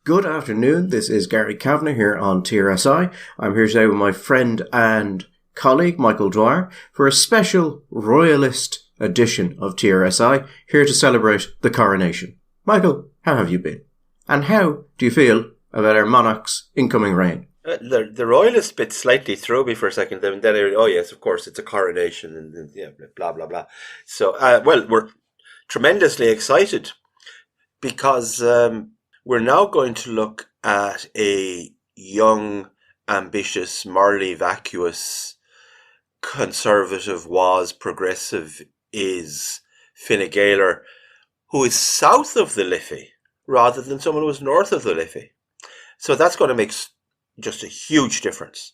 Good afternoon, this is Gary Kavanagh here on TRSI. I'm here today with my friend and colleague Michael Dwyer for a special royalist edition of TRSI, here to celebrate the Coronation. Michael, how have you been? And how do you feel about our monarch's incoming reign? The royalist bit slightly threw me for a second, then oh yes, of course, it's a coronation, and yeah, blah, blah, blah. So, we're tremendously excited because we're now going to look at a young, ambitious, morally vacuous, conservative, progressive, Fine Gael, who is south of the Liffey rather than someone who is north of the Liffey. So that's going to make just a huge difference,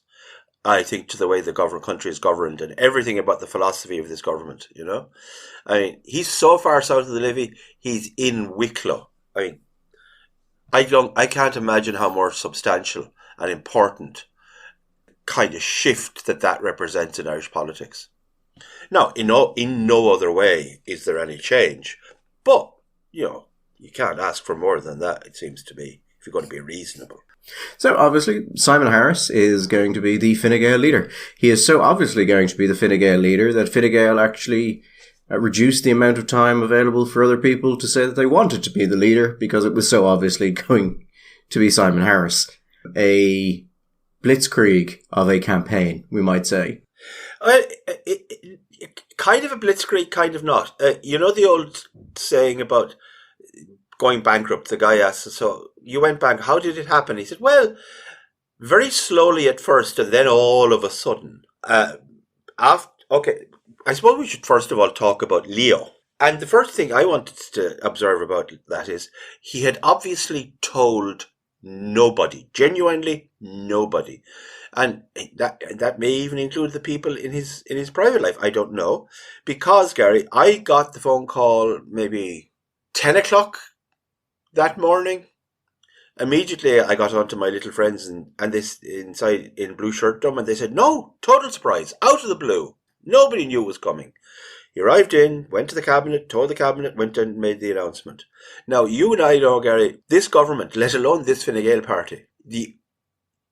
I think, to the way the country is governed and everything about the philosophy of this government, you know? I mean, he's so far south of the Liffey, he's in Wicklow. I mean, I can't imagine how more substantial and important kind of shift that represents in Irish politics. Now, in no other way is there any change, but, you know, you can't ask for more than that, it seems to me, if you're going to be reasonable. So obviously, Simon Harris is going to be the Fine Gael leader. He is so obviously going to be the Fine Gael leader that Fine Gael actually reduced the amount of time available for other people to say that they wanted to be the leader because it was so obviously going to be Simon Harris. A blitzkrieg of a campaign, we might say. Kind of a blitzkrieg, kind of not. You know the old saying about going bankrupt? The guy asked, so you went bankrupt, how did it happen? He said, well, very slowly at first and then all of a sudden. Okay, I suppose we should first of all talk about Leo. And the first thing I wanted to observe about that is he had obviously told nobody, genuinely nobody. And that may even include the people in his private life. I don't know. Because, Gary, I got the phone call maybe 10 o'clock that morning. Immediately I got on to my little friends and this inside in Blue Shirtdom, and they said, no, total surprise, out of the blue. Nobody knew it was coming. He arrived in, went to the cabinet, told the cabinet, went and made the announcement. Now, you and I know, Gary, this government, let alone this Fine Gael party, the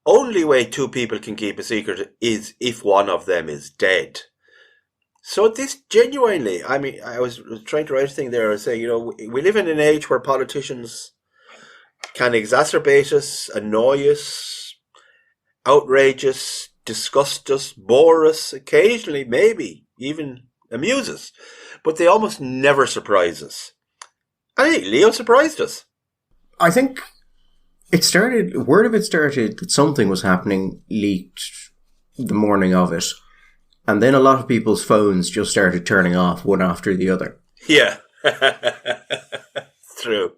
only way two people can keep a secret is if one of them is dead. So this genuinely, I mean, I was trying to write a thing there, saying, you know, we live in an age where politicians can exacerbate us, annoy us, outrage us, disgust us, bore us, occasionally, maybe even amuse us, but they almost never surprise us. I think Leo surprised us. I think word of it started that something was happening, leaked the morning of it. And then a lot of people's phones just started turning off one after the other. Yeah. True.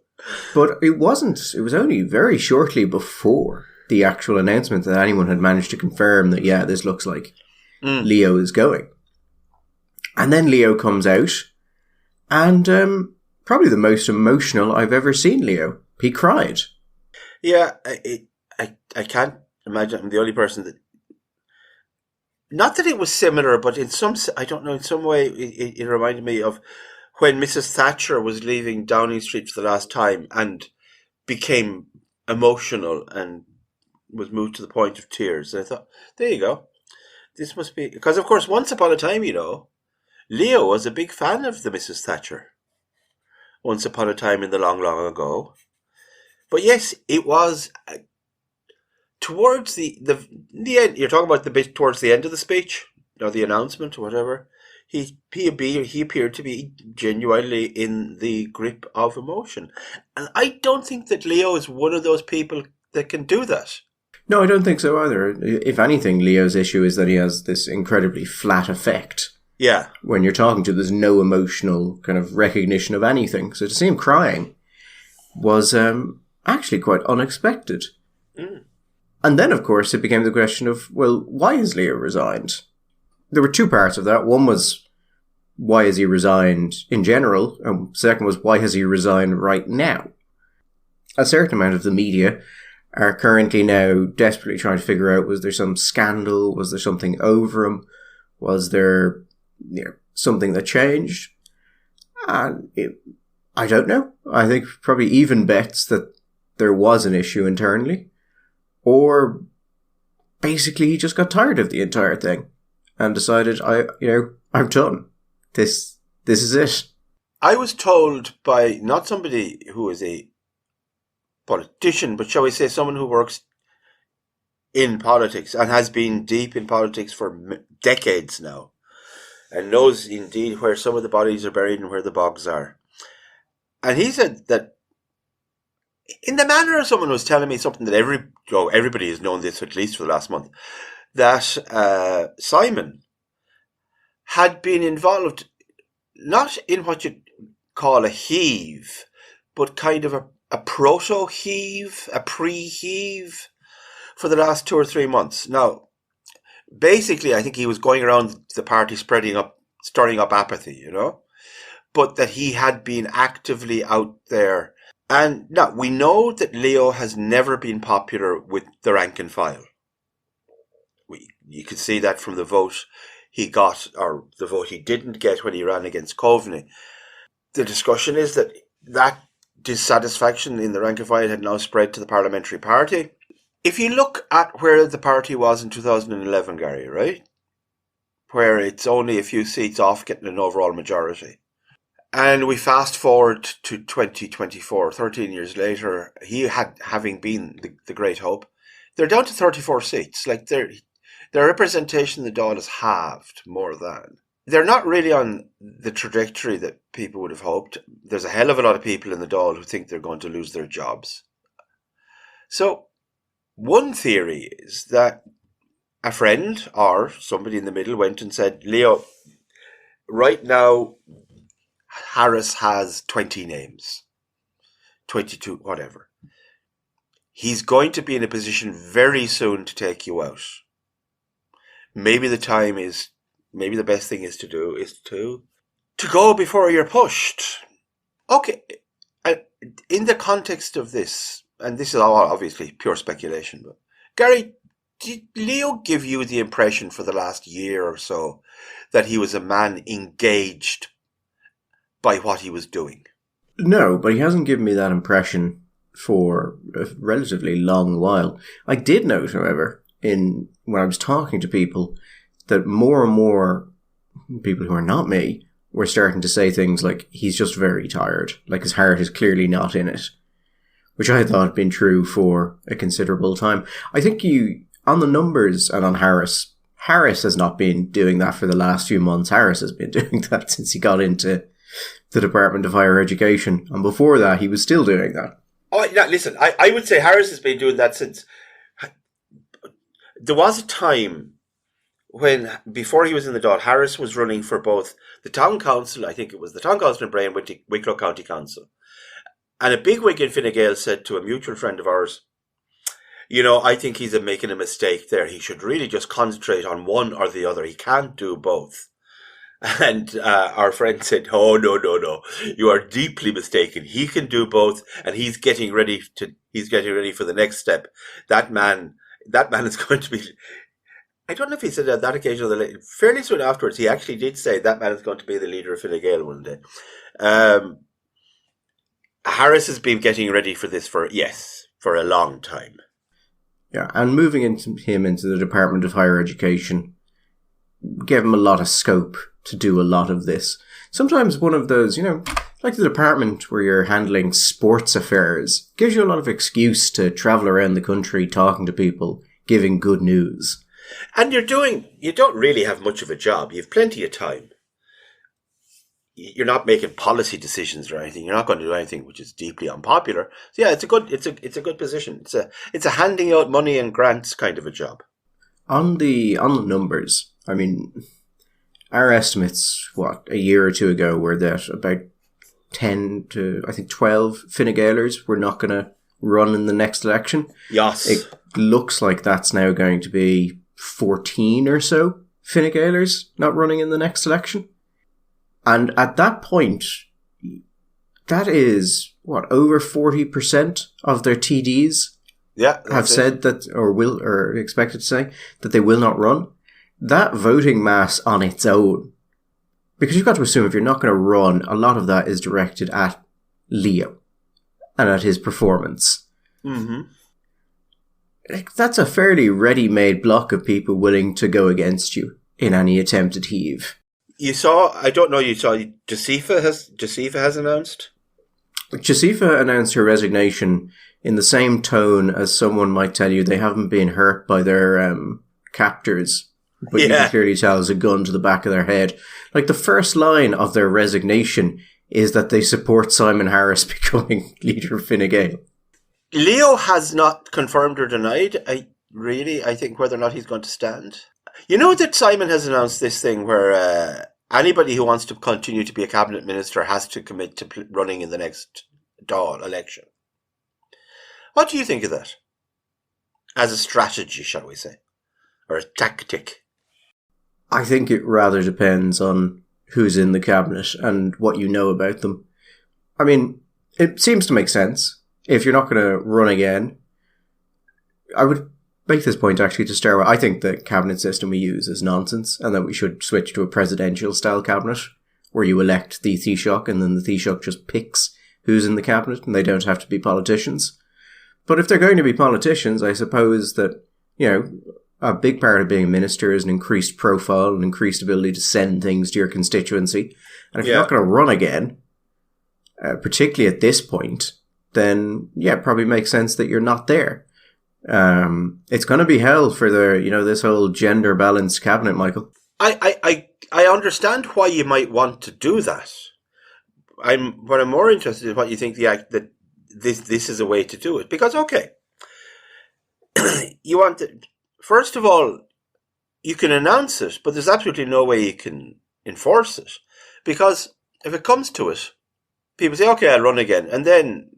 But it was only very shortly before the actual announcement that anyone had managed to confirm that, yeah, this looks like Leo is going. And then Leo comes out, and probably the most emotional I've ever seen Leo. He cried. Yeah, I can't imagine I'm the only person that... Not that it was similar, but in some way it reminded me of when Mrs. Thatcher was leaving Downing Street for the last time and became emotional and was moved to the point of tears. And I thought, there you go. This must be... Because, of course, once upon a time, you know, Leo was a big fan of the Mrs. Thatcher. Once upon a time in the long, long ago. But yes, it was... towards the end, you're talking about the bit towards the end of the speech, or the announcement, or whatever. He appeared to be genuinely in the grip of emotion, and I don't think that Leo is one of those people that can do that. No, I don't think so either. If anything, Leo's issue is that he has this incredibly flat effect. Yeah. When you're talking to, there's no emotional kind of recognition of anything. So to see him crying was actually quite unexpected. Mm. And then, of course, it became the question of, well, why has Leo resigned? There were two parts of that. One was, why has he resigned in general? And second was, why has he resigned right now? A certain amount of the media are currently now desperately trying to figure out, was there some scandal? Was there something over him? Was there something that changed? And I don't know. I think probably even bets that there was an issue internally, or basically he just got tired of the entire thing and decided, I'm done. This is it. I was told by not somebody who is a politician, but shall we say someone who works in politics and has been deep in politics for decades now, and knows indeed where some of the bodies are buried and where the bogs are. And he said that, in the manner of someone who was telling me something that everybody has known this at least for the last month, that Simon had been involved not in what you'd call a heave, but kind of a proto-heave, a pre-heave for the last 2 or 3 months. Now, basically, I think he was going around the party stirring up apathy, but that he had been actively out there. And now, we know that Leo has never been popular with the rank and file. You could see that from the vote he got, or the vote he didn't get when he ran against Coveney. The discussion is that dissatisfaction in the rank and file had now spread to the parliamentary party. If you look at where the party was in 2011, Gary, right? Where it's only a few seats off getting an overall majority. And we fast forward to 2024, 13 years later, having been the great hope, they're down to 34 seats. Like their representation in the Dáil is halved, more than. They're not really on the trajectory that people would have hoped. There's a hell of a lot of people in the Dáil who think they're going to lose their jobs. So, one theory is that a friend or somebody in the middle went and said, Leo, right now, Harris has 20 names, 22, whatever. He's going to be in a position very soon to take you out. Maybe the best thing is to do is to go before you're pushed. Okay, in the context of this, and this is all obviously pure speculation, but Gary, did Leo give you the impression for the last year or so that he was a man engaged by what he was doing? No, but he hasn't given me that impression for a relatively long while. I did note, however, when I was talking to people, that more and more people who are not me were starting to say things like, he's just very tired, like his heart is clearly not in it, which I thought had been true for a considerable time. I think on the numbers and on Harris has not been doing that for the last few months. Harris has been doing that since he got into the Department of Higher Education. And before that, he was still doing that. Oh, yeah, listen, I would say Harris has been doing that since... There was a time when, before he was in the Dáil, Harris was running for both the town council, I think it was the town council in Bray and Wicklow County Council. And a bigwig in Fine Gael said to a mutual friend of ours, I think he's making a mistake there. He should really just concentrate on one or the other. He can't do both. And our friend said, oh, no. You are deeply mistaken. He can do both, and he's getting ready for the next step. That man is going to be... I don't know if he said that occasion or fairly soon afterwards, he actually did say that man is going to be the leader of Fine Gael one day. Harris has been getting ready for this for a long time. Yeah, and moving into the Department of Higher Education gave him a lot of scope to do a lot of this. Sometimes one of those, like the department where you're handling sports affairs, gives you a lot of excuse to travel around the country talking to people, giving good news. And you don't really have much of a job. You have plenty of time. You're not making policy decisions or anything. You're not going to do anything which is deeply unpopular. So yeah, it's a good position. It's a handing out money and grants kind of a job. On the numbers, I mean, our estimates, a year or two ago, were that about 10 to, I think, 12 Fine Gaelers were not going to run in the next election. Yes. It looks like that's now going to be 14 or so Fine Gaelers not running in the next election. And at that point, that is, over 40% of their TDs have said that, or expected to say, that they will not run. That voting mass on its own, because you've got to assume if you're not going to run, a lot of that is directed at Leo and at his performance. Mm-hmm. Like, that's a fairly ready-made block of people willing to go against you in any attempted heave. You saw, I don't know, you saw Josepha has announced? Josepha announced her resignation in the same tone as someone might tell you they haven't been hurt by their captors, but you can clearly tell there's a gun to the back of their head. Like, the first line of their resignation is that they support Simon Harris becoming leader of Fine Gael. Leo has not confirmed or denied, I think, whether or not he's going to stand. You know that Simon has announced this thing where anybody who wants to continue to be a cabinet minister has to commit to running in the next Dáil election. What do you think of that? As a strategy, shall we say? Or a tactic? I think it rather depends on who's in the cabinet and what you know about them. I mean, it seems to make sense. If you're not going to run again, I would make this point actually to start with. I think the cabinet system we use is nonsense and that we should switch to a presidential style cabinet where you elect the Taoiseach and then the Taoiseach just picks who's in the cabinet and they don't have to be politicians. But if they're going to be politicians, I suppose that, you know, a big part of being a minister is an increased profile and increased ability to send things to your constituency. And if you're not going to run again, particularly at this point, then, yeah, it probably makes sense that you're not there. It's going to be hell for this whole gender balanced cabinet, Michael. I understand why you might want to do that. What I'm more interested in what you think that this is a way to do it. Because, okay, you want to, first of all, you can announce it, but there's absolutely no way you can enforce it. Because if it comes to it, people say, okay, I'll run again. And then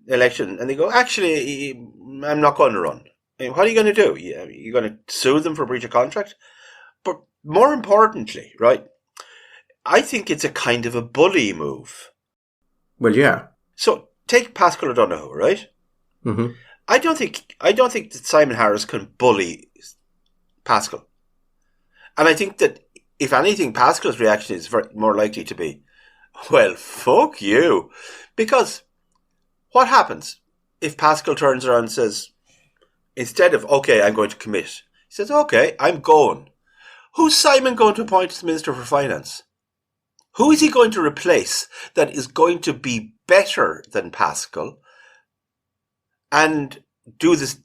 election, and they go, actually, I'm not going to run. I mean, what are you going to do? You're going to sue them for breach of contract? But more importantly, right, I think it's a kind of a bully move. Well, yeah. So take Pascal O'Donoghue, right? Mm-hmm. I don't think that Simon Harris can bully Pascal. And I think that, if anything, Pascal's reaction is more likely to be, well, fuck you. Because what happens if Pascal turns around and says, instead of, okay, I'm going to commit, he says, okay, I'm going. Who's Simon going to appoint as Minister for Finance? Who is he going to replace that is going to be better than Pascal and do this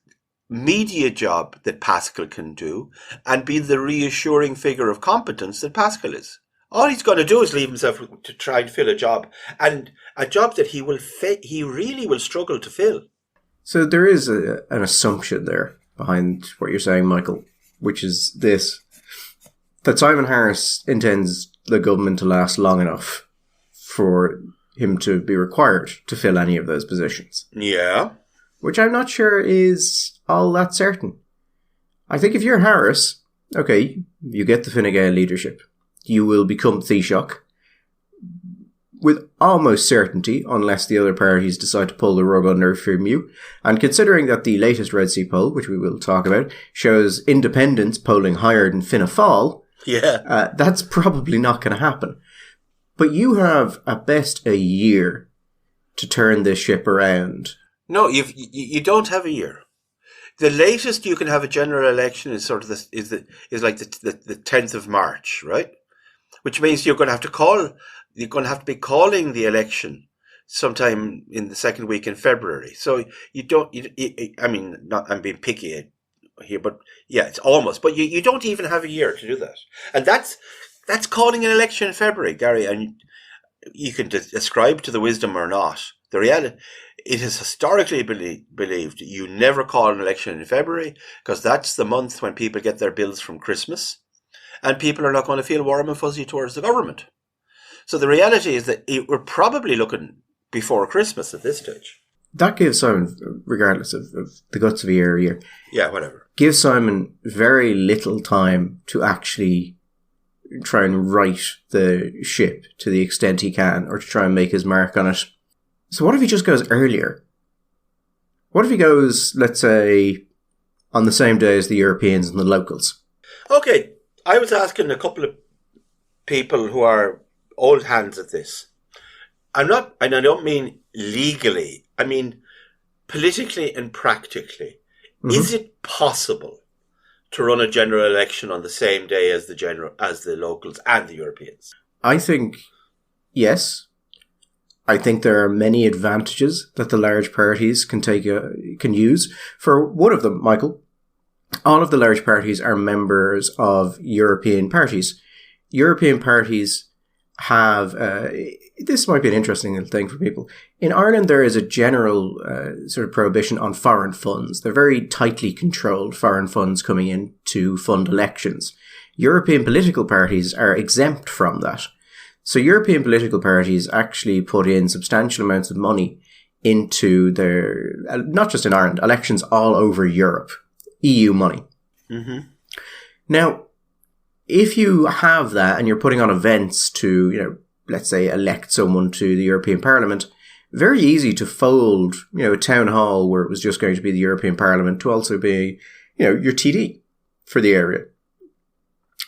media job that Pascal can do and be the reassuring figure of competence that Pascal is? All he's going to do is leave himself to try and fill a job, and a job that he really will struggle to fill. So there is an assumption there behind what you're saying, Michael, which is this, that Simon Harris intends the government to last long enough for him to be required to fill any of those positions. Yeah. Which I'm not sure is all that certain. I think if you're Harris, okay, you get the Fine Gael leadership. You will become Taoiseach with almost certainty, unless the other parties decide to pull the rug under from you. And considering that the latest Red C poll, which we will talk about, shows independents polling higher than Fianna Fáil, that's probably not going to happen. But you have at best a year to turn this ship around. No, you don't have a year. The latest you can have a general election is sort of like the 10th of March, right? Which means you're going to have to be calling the election sometime in the second week in February. So I'm being picky here, but yeah, it's almost. But you don't even have a year to do that. And that's calling an election in February, Gary. And you can ascribe to the wisdom or not. The reality, it is historically believed you never call an election in February because that's the month when people get their bills from Christmas. And people are not going to feel warm and fuzzy towards the government. So the reality is that we're probably looking before Christmas at this stage. That gives Simon, regardless of the guts of a year. Yeah, whatever. Gives Simon very little time to actually try and right the ship to the extent he can, or to try and make his mark on it. So what if he just goes earlier? What if he goes, let's say, on the same day as the Europeans and the locals? Okay. I was asking a couple of people who are old hands at this. And I don't mean legally. I mean, politically and practically, is it possible to run a general election on the same day as the locals and the Europeans? I think yes. I think there are many advantages that the large parties can use. For one of them, Michael, all of the large parties are members of European parties. European parties have, this might be an interesting thing for people. In Ireland, there is a general sort of prohibition on foreign funds. They're very tightly controlled, foreign funds coming in to fund elections. European political parties are exempt from that. So European political parties actually put in substantial amounts of money into their, not just in Ireland, elections all over Europe, EU money. Mm-hmm. Now, if you have that and you're putting on events to, let's say elect someone to the European Parliament, very easy to fold, a town hall where it was just going to be the European Parliament to also be, your TD for the area.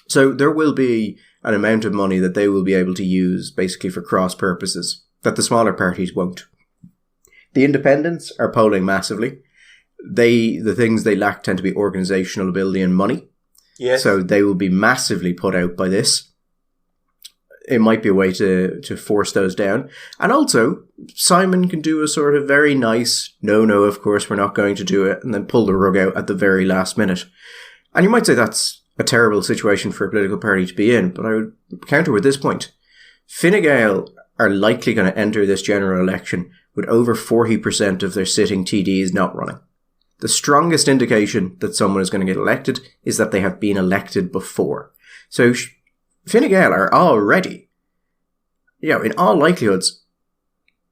So there will be an amount of money that they will be able to use basically for cross purposes that the smaller parties won't. The independents are polling massively. The things they lack tend to be organisational ability and money. Yes. So they will be massively put out by this. It might be a way to force those down. And also, Simon can do a sort of very nice, no, of course, we're not going to do it, and then pull the rug out at the very last minute. And you might say that's a terrible situation for a political party to be in, but I would counter with this point. Fine Gael are likely going to enter this general election with over 40% of their sitting TDs not running. The strongest indication that someone is going to get elected is that they have been elected before. So Fine Gael are already, in all likelihoods,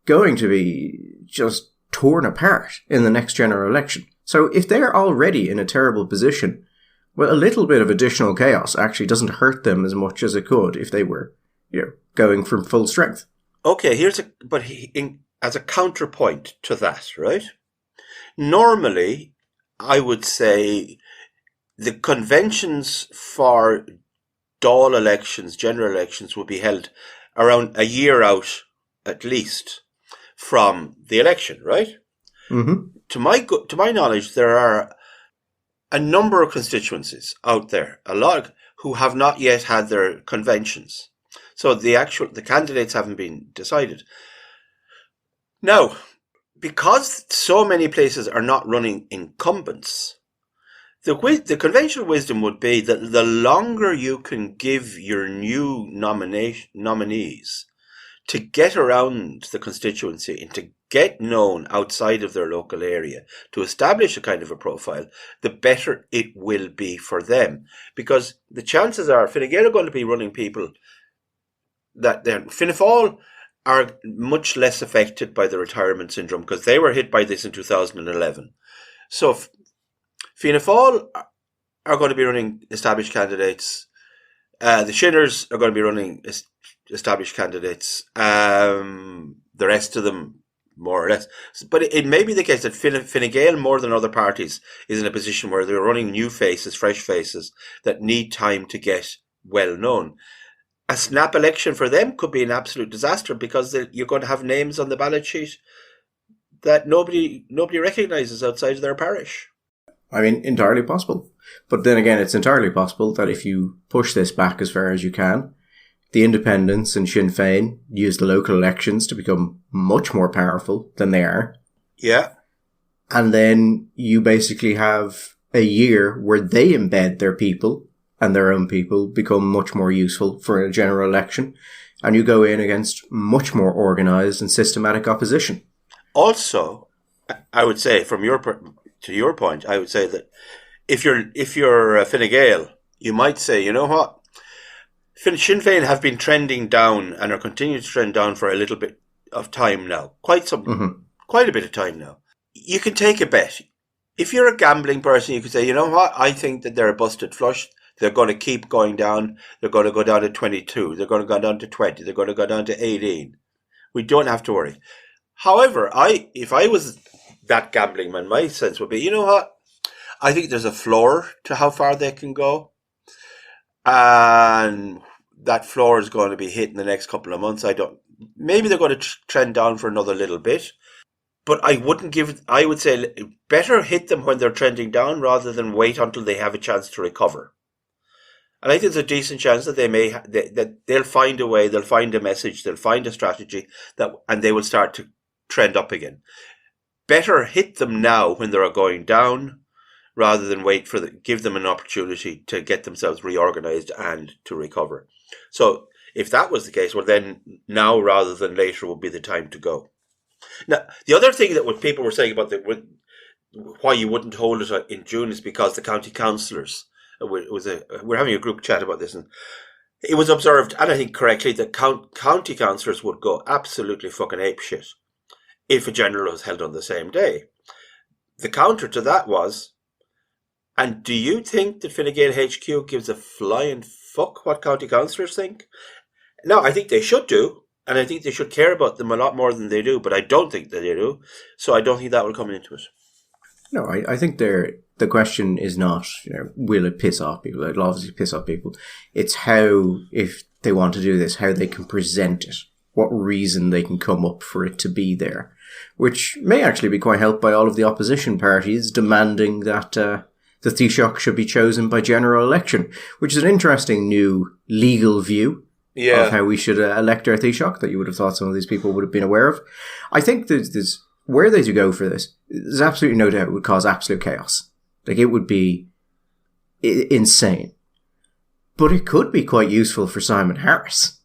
going to be just torn apart in the next general election. So if they're already in a terrible position, well, a little bit of additional chaos actually doesn't hurt them as much as it could if they were, going from full strength. Okay, as a counterpoint to that, right? Normally, I would say the conventions for Dáil elections, general elections, would be held around a year out, at least, from the election, right? Mm-hmm. To my knowledge, there are a number of constituencies out there, a lot who have not yet had their conventions. So the candidates haven't been decided. Now, because so many places are not running incumbents, the conventional wisdom would be that the longer you can give your new nominees to get around the constituency and to get known outside of their local area, to establish a kind of a profile, the better it will be for them. Because the chances are Fine Gael are going to be running people that Fianna Fáil are much less affected by the retirement syndrome because they were hit by this in 2011. So Fianna Fáil are going to be running established candidates. The Shinners are going to be running established candidates. The rest of them, more or less. But it may be the case that Fine Gael, more than other parties, is in a position where they're running new faces, fresh faces, that need time to get well known. A snap election for them could be an absolute disaster because you're going to have names on the ballot sheet that nobody recognises outside of their parish. I mean, entirely possible. But then again, it's entirely possible that if you push this back as far as you can, the independents and Sinn Féin use the local elections to become much more powerful than they are. Yeah. And then you basically have a year where they embed their people and their own people become much more useful for a general election. And you go in against much more organised and systematic opposition. Also, I would say, to your point, I would say that if you're Fine Gael, you might say, you know what? Sinn Féin have been trending down and are continuing to trend down for a little bit of time now. Quite a bit of time now. You can take a bet. If you're a gambling person, you could say, you know what? I think that they're a busted flush. They're going to keep going down. They're going to go down to 22. They're going to go down to 20. They're going to go down to 18. We don't have to worry. However, if I was that gambling man, my sense would be, you know what? I think there's a floor to how far they can go. And that floor is going to be hit in the next couple of months. Maybe they're going to trend down for another little bit. But I would say better hit them when they're trending down rather than wait until they have a chance to recover. And I think there's a decent chance that that they'll find a way, they'll find a message, they'll find a strategy and they will start to trend up again. Better hit them now when they're going down rather than give them an opportunity to get themselves reorganized and to recover. So if that was the case, well then now rather than later would be the time to go. Now, the other thing that what people were saying about why you wouldn't hold it in June is because the county councillors, we're having a group chat about this, and it was observed, and I think correctly, that county councillors would go absolutely fucking apeshit if a general was held on the same day. The counter to that was, and do you think that Fine Gael HQ gives a flying fuck what county councillors think? No, I think they should do, and I think they should care about them a lot more than they do, but I don't think that they do, so I don't think that will come into it. No, I think the question is not, will it piss off people? It'll obviously piss off people. It's how, if they want to do this, how they can present it. What reason they can come up for it to be there. Which may actually be quite helped by all of the opposition parties demanding that the Taoiseach should be chosen by general election, which is an interesting new legal view of how we should elect our Taoiseach that you would have thought some of these people would have been aware of. I think there's where they do go for this, there's absolutely no doubt it would cause absolute chaos. Like, it would be insane. But it could be quite useful for Simon Harris.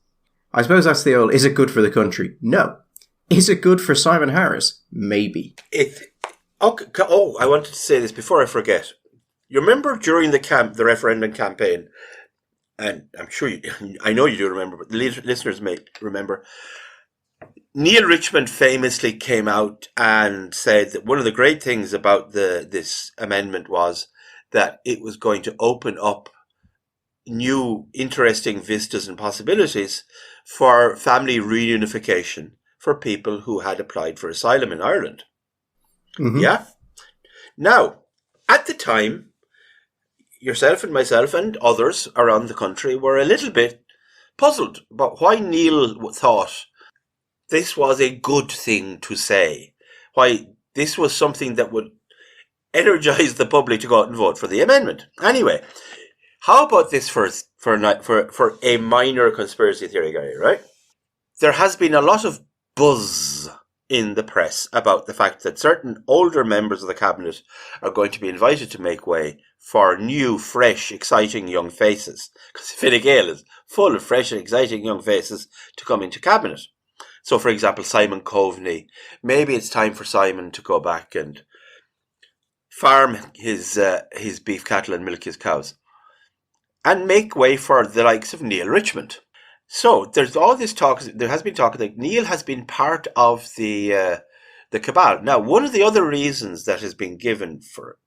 I suppose that's the old, is it good for the country? No. Is it good for Simon Harris? Maybe. I wanted to say this before I forget. You remember during the referendum campaign, and I'm sure I know you do remember, but the listeners may remember, Neil Richmond famously came out and said that one of the great things about this amendment was that it was going to open up new interesting vistas and possibilities for family reunification for people who had applied for asylum in Ireland. Mm-hmm. Yeah? Now, at the time, yourself and myself and others around the country were a little bit puzzled about why Neil thought this was a good thing to say, why this was something that would energize the public to go out and vote for the amendment. Anyway, how about this for a minor conspiracy theory guy, right? There has been a lot of buzz in the press about the fact that certain older members of the cabinet are going to be invited to make way for new, fresh, exciting young faces. Because Fine Gael is full of fresh and exciting young faces to come into cabinet. So, for example, Simon Coveney, maybe it's time for Simon to go back and farm his beef cattle and milk his cows and make way for the likes of Neil Richmond. So there's all this talk. There has been talk that Neil has been part of the cabal. Now, one of the other reasons that has been given for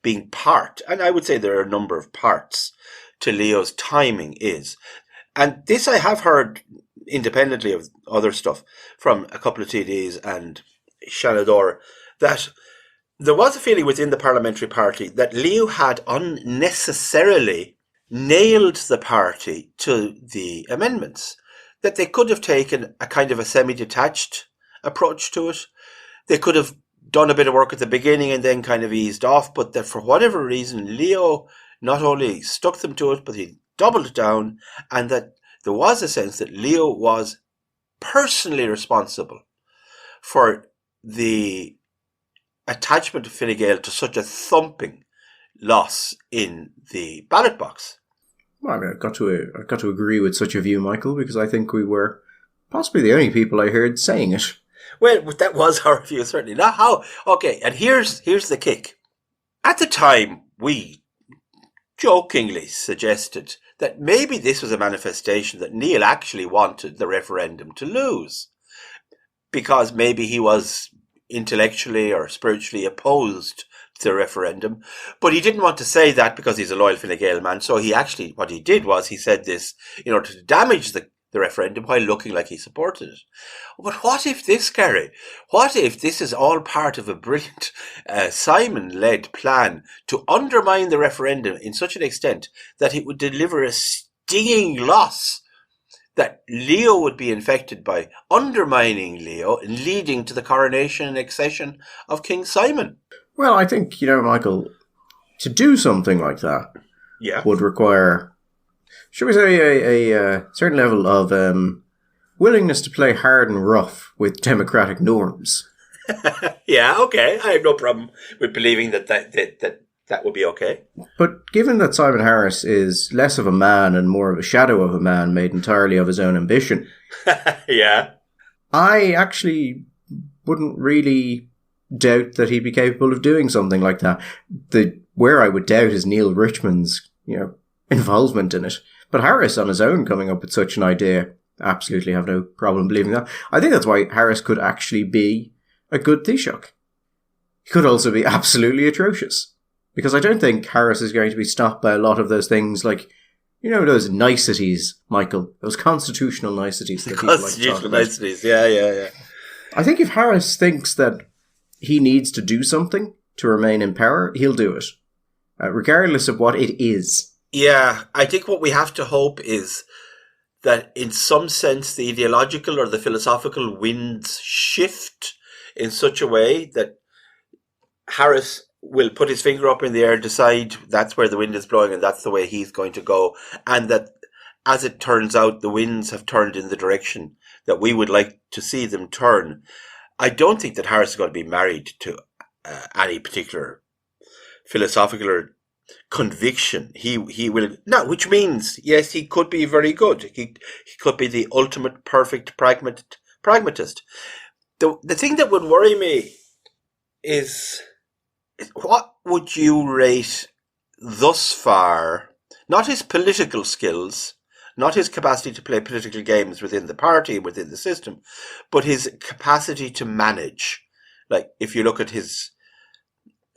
being part, and I would say there are a number of parts to Leo's timing is, and this I have heard independently of other stuff from a couple of TDs and Shanador, that there was a feeling within the parliamentary party that Leo had unnecessarily nailed the party to the amendments, that they could have taken a kind of a semi-detached approach to it. They could have done a bit of work at the beginning and then kind of eased off, but that for whatever reason, Leo not only stuck them to it, but he doubled it down, and that there was a sense that Leo was personally responsible for the attachment of Fine Gael to such a thumping loss in the ballot box. Well, I mean, I've got to agree with such a view, Michael, because I think we were possibly the only people I heard saying it. Well, that was our view, certainly. Now, how? Okay, and here's the kick. At the time, we jokingly suggested that maybe this was a manifestation that Neil actually wanted the referendum to lose, because maybe he was intellectually or spiritually opposed to the referendum, but he didn't want to say that because he's a loyal Fine Gael man. So what he did was he said this in order to damage the referendum while looking like he supported it. But what if this, Gary? What if this is all part of a brilliant Simon-led plan to undermine the referendum in such an extent that it would deliver a stinging loss that Leo would be infected by undermining Leo and leading to the coronation and accession of King Simon. Well, I think, Michael, to do something like that would require, should we say, a certain level of willingness to play hard and rough with democratic norms. Yeah, okay. I have no problem with believing that would be okay. But given that Simon Harris is less of a man and more of a shadow of a man made entirely of his own ambition, yeah, I actually wouldn't really doubt that he'd be capable of doing something like that. Where I would doubt is Neil Richmond's, involvement in it. But Harris on his own coming up with such an idea, absolutely have no problem believing that. I think that's why Harris could actually be a good Taoiseach. He could also be absolutely atrocious. Because I don't think Harris is going to be stopped by a lot of those things like, those niceties, Michael. Those constitutional niceties. That constitutional niceties, yeah. I think if Harris thinks that he needs to do something to remain in power, he'll do it. Regardless of what it is. Yeah, I think what we have to hope is that in some sense the ideological or the philosophical winds shift in such a way that Harris will put his finger up in the air, decide that's where the wind is blowing and that's the way he's going to go. And that, as it turns out, the winds have turned in the direction that we would like to see them turn. I don't think that Harris is going to be married to any particular philosophical or conviction. He will, no, which means, yes, he could be very good. He could be the ultimate perfect pragmatist. The thing that would worry me is, what would you rate thus far, not his political skills, not his capacity to play political games within the party, within the system, but his capacity to manage? Like, if you look at his,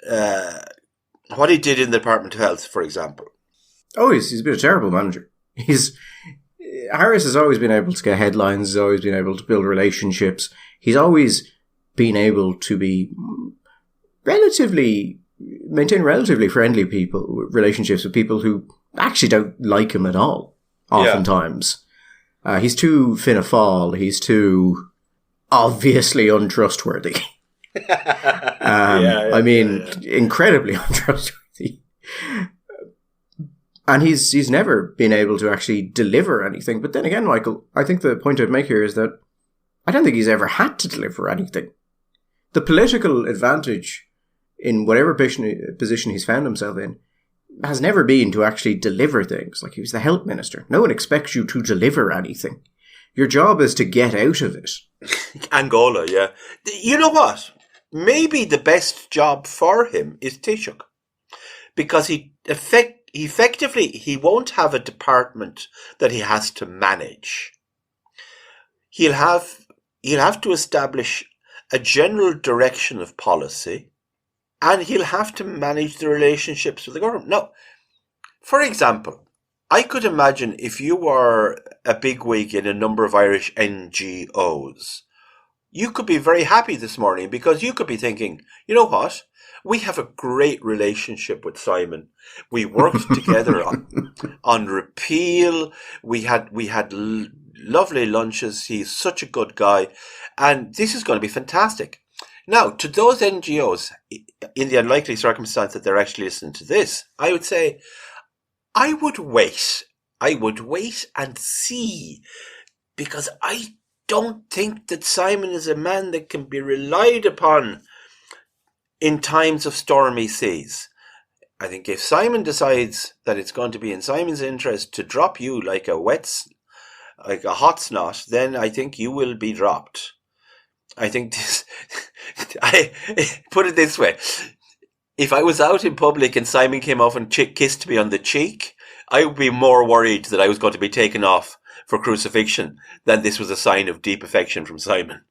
what he did in the Department of Health, for example. Oh, he's been a terrible manager. Harris has always been able to get headlines, he's always been able to build relationships. He's always been able to be maintain relatively friendly relationships with people who actually don't like him at all, oftentimes. Yeah. He's too Fianna Fáil, he's too obviously untrustworthy. Incredibly untrustworthy. And he's never been able to actually deliver anything. But then again, Michael, I think the point I'd make here is that I don't think he's ever had to deliver anything. The political advantage in whatever position he's found himself in has never been to actually deliver things. Like, he was the health minister. No one expects you to deliver anything. Your job is to get out of it. Angola, yeah. You know what? Maybe the best job for him is Taoiseach. Because he effectively, he won't have a department that he has to manage. He'll have to establish a general direction of policy, and he'll have to manage the relationships with the government. Now, for example, I could imagine if you were a bigwig in a number of Irish NGOs, you could be very happy this morning because you could be thinking, you know what? We have a great relationship with Simon. We worked together on repeal. We had lovely lunches. He's such a good guy. And this is going to be fantastic. Now, to those NGOs, in the unlikely circumstance that they're actually listening to this, I would say, I would wait. I would wait and see, because I don't think that Simon is a man that can be relied upon in times of stormy seas. I think if Simon decides that it's going to be in Simon's interest to drop you like a hot snot, then I think you will be dropped. I think I put it this way. If I was out in public and Simon came off and kissed me on the cheek, I would be more worried that I was going to be taken off for crucifixion than this was a sign of deep affection from Simon.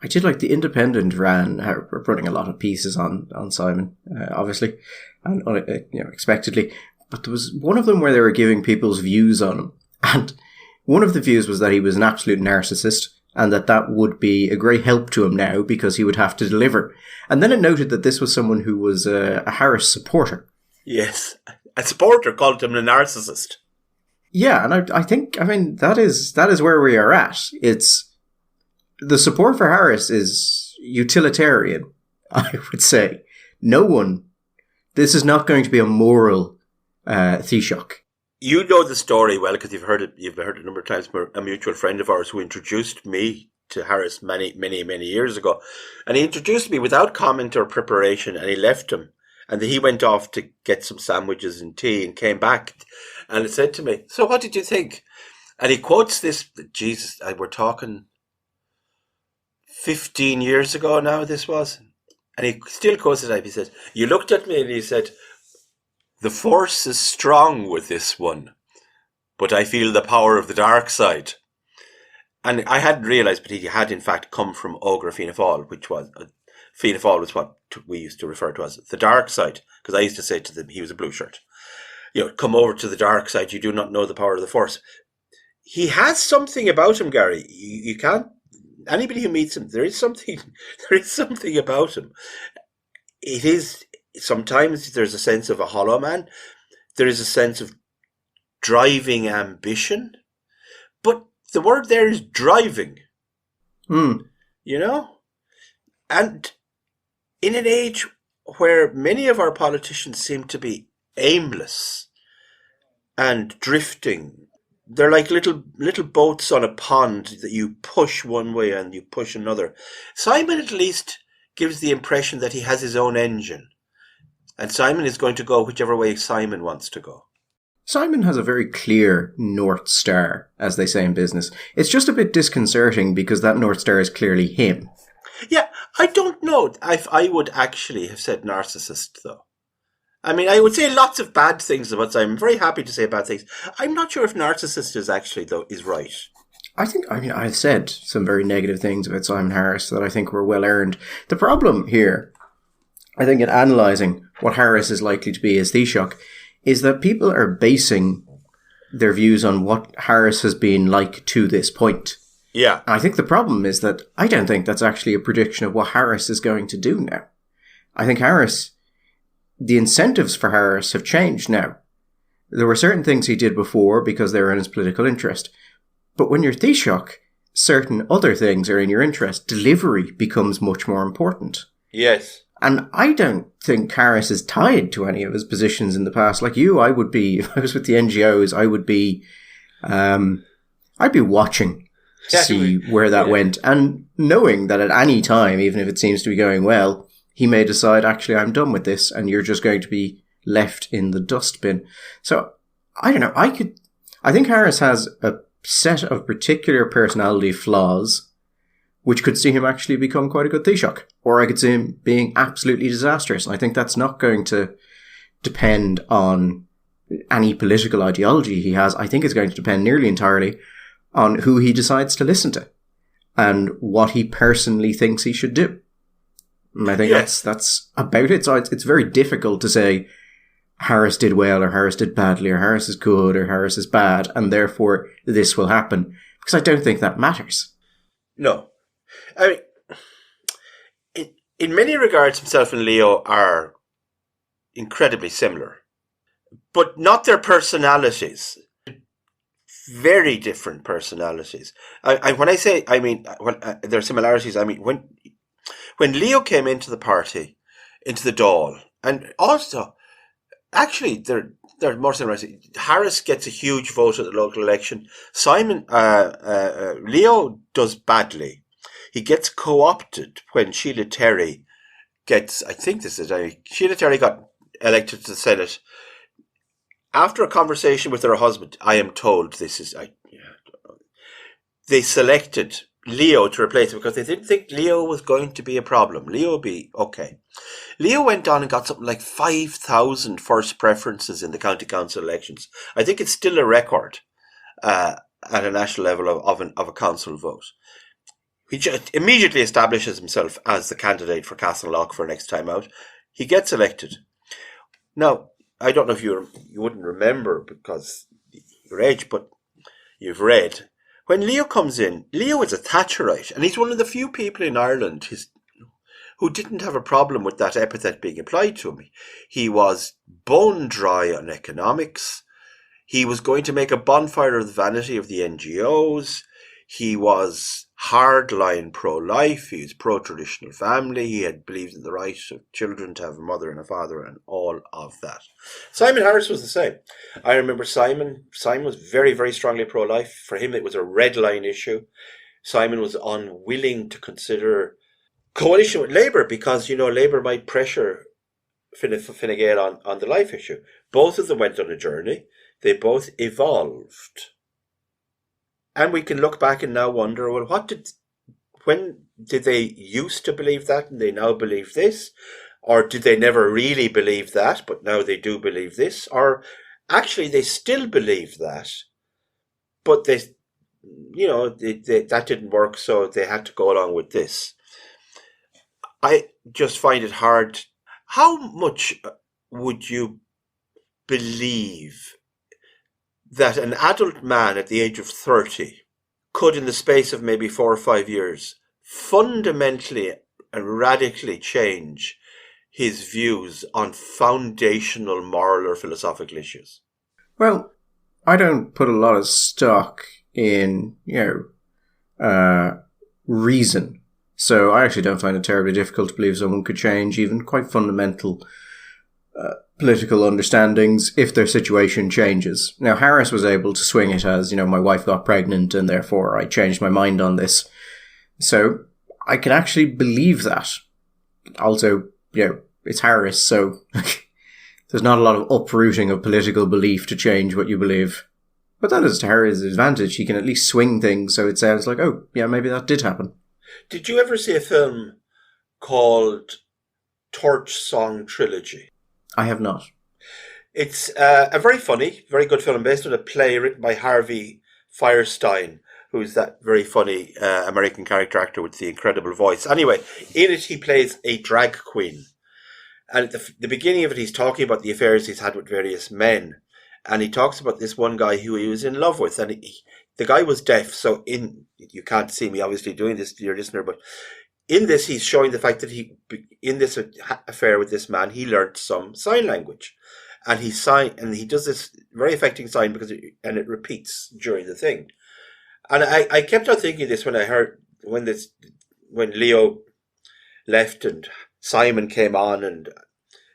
I did like the Independent running a lot of pieces on Simon, obviously, and expectedly. But there was one of them where they were giving people's views on him, and one of the views was that he was an absolute narcissist, and that would be a great help to him now because he would have to deliver. And then it noted that this was someone who was a Harris supporter. Yes, a supporter called him a narcissist. Yeah, and I think, that is where we are at. It's the support for Harris is utilitarian, I would say. This is not going to be a moral Taoiseach. You know the story well because you've heard it a number of times from a mutual friend of ours who introduced me to Harris many, many, many years ago. And he introduced me without comment or preparation, and he left him. And he went off to get some sandwiches and tea and came back and said to me, "So what did you think?" And he quotes this, Jesus, we're talking 15 years ago now this was. And he still quotes it. He said, "You looked at me and he said, the force is strong with this one, but I feel the power of the dark side." And I hadn't realised, but he had in fact come from Ógra Fianna Fáil, which was, Fianna Fáil was what we used to refer to as the dark side, because I used to say to them, he was a blue shirt, come over to the dark side, you do not know the power of the force. He has something about him, Gary. You can't, anybody who meets him, there is something about him. It is, sometimes there's a sense of a hollow man. There is a sense of driving ambition. But the word there is driving. And in an age where many of our politicians seem to be aimless and drifting, they're like little boats on a pond that you push one way and you push another. Simon at least gives the impression that he has his own engine. And Simon is going to go whichever way Simon wants to go. Simon has a very clear North Star, as they say in business. It's just a bit disconcerting because that North Star is clearly him. Yeah, I don't know if I would actually have said narcissist, though. I would say lots of bad things about Simon. I'm very happy to say bad things. I'm not sure if narcissist is actually, though, is right. I've said some very negative things about Simon Harris that I think were well earned. The problem here, I think, in analysing what Harris is likely to be as Taoiseach, is that people are basing their views on what Harris has been like to this point. Yeah. And I think the problem is that I don't think that's actually a prediction of what Harris is going to do now. I think the incentives for Harris have changed now. There were certain things he did before because they were in his political interest. But when you're Taoiseach, certain other things are in your interest. Delivery becomes much more important. Yes. And I don't think Harris is tied to any of his positions in the past. Like you, I would be, if I was with the NGOs, I would be, I'd be watching to see where that went. And knowing that at any time, even if it seems to be going well, he may decide, actually, I'm done with this, and you're just going to be left in the dustbin. So, I don't know, I think Harris has a set of particular personality flaws which could see him actually become quite a good Taoiseach. Or I could see him being absolutely disastrous. And I think that's not going to depend on any political ideology he has. I think it's going to depend nearly entirely on who he decides to listen to and what he personally thinks he should do. And I think that's about it. So it's very difficult to say Harris did well or Harris did badly or Harris is good or Harris is bad and therefore this will happen, because I don't think that matters. No. In many regards, himself and Leo are incredibly similar, but not their personalities. Very different personalities. When I say, there are similarities, when Leo came into the party, into the Dáil, and also, actually, there are more similarities. Harris gets a huge vote at the local election. Leo does badly. He gets co-opted when Sheila Terry Sheila Terry got elected to the Senate. After a conversation with her husband, I am told they selected Leo to replace him because they didn't think Leo was going to be a problem. Leo would be okay. Leo went on and got something like 5,000 first preferences in the county council elections. I think it's still a record at a national level of a council vote. He just immediately establishes himself as the candidate for Castleknock for next time out. He gets elected. Now, I don't know if you wouldn't remember because your age, but you've read. When Leo comes in, Leo is a Thatcherite, and he's one of the few people in Ireland who didn't have a problem with that epithet being applied to him. He was bone dry on economics. He was going to make a bonfire of the vanity of the NGOs. He was hardline pro-life. He was pro-traditional family. He had believed in the right of children to have a mother and a father and all of that. Simon Harris was the same. I remember Simon. Simon was very, very strongly pro-life. For him, it was a red line issue. Simon was unwilling to consider coalition with Labour because, Labour might pressure Fine Gael on the life issue. Both of them went on a journey. They both evolved. And we can look back and now wonder, well, when did they used to believe that and they now believe this? Or did they never really believe that, but now they do believe this? Or actually they still believe that, but that didn't work, so they had to go along with this. I just find it hard. How much would you believe that an adult man at the age of 30 could, in the space of maybe 4 or 5 years, fundamentally and radically change his views on foundational moral or philosophical issues? Well, I don't put a lot of stock in, reason. So I actually don't find it terribly difficult to believe someone could change even quite fundamental political understandings if their situation changes. Now, Harris was able to swing it as, my wife got pregnant and therefore I changed my mind on this. So I can actually believe that. Also, it's Harris, so there's not a lot of uprooting of political belief to change what you believe. But that is to Harris' advantage. He can at least swing things so it sounds like, oh, yeah, maybe that did happen. Did you ever see a film called Torch Song Trilogy? I have not. It's a very funny, very good film based on a play written by Harvey Fierstein, who's that very funny American character actor with the incredible voice. Anyway, in it he plays a drag queen. And at the beginning of it, he's talking about the affairs he's had with various men. And he talks about this one guy who he was in love with. And the guy was deaf, so you can't see me obviously doing this, dear listener, but in this, he's showing the fact that in this affair with this man, he learnt some sign language. And he does this very affecting sign and it repeats during the thing. And I kept on thinking this when I heard, when Leo left and Simon came on and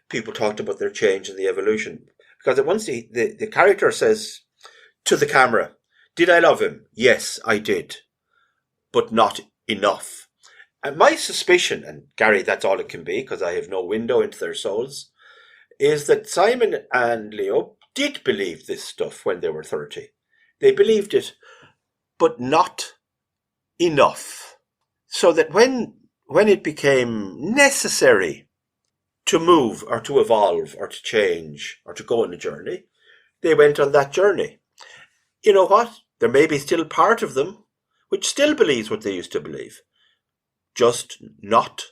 people talked about their change and the evolution. Because at once the character says to the camera, "Did I love him? Yes, I did. But not enough." And my suspicion, and Gary, that's all it can be because I have no window into their souls, is that Simon and Leo did believe this stuff when they were 30. They believed it, but not enough. So that when it became necessary to move or to evolve or to change or to go on a journey, they went on that journey. You know what? There may be still part of them which still believes what they used to believe. Just not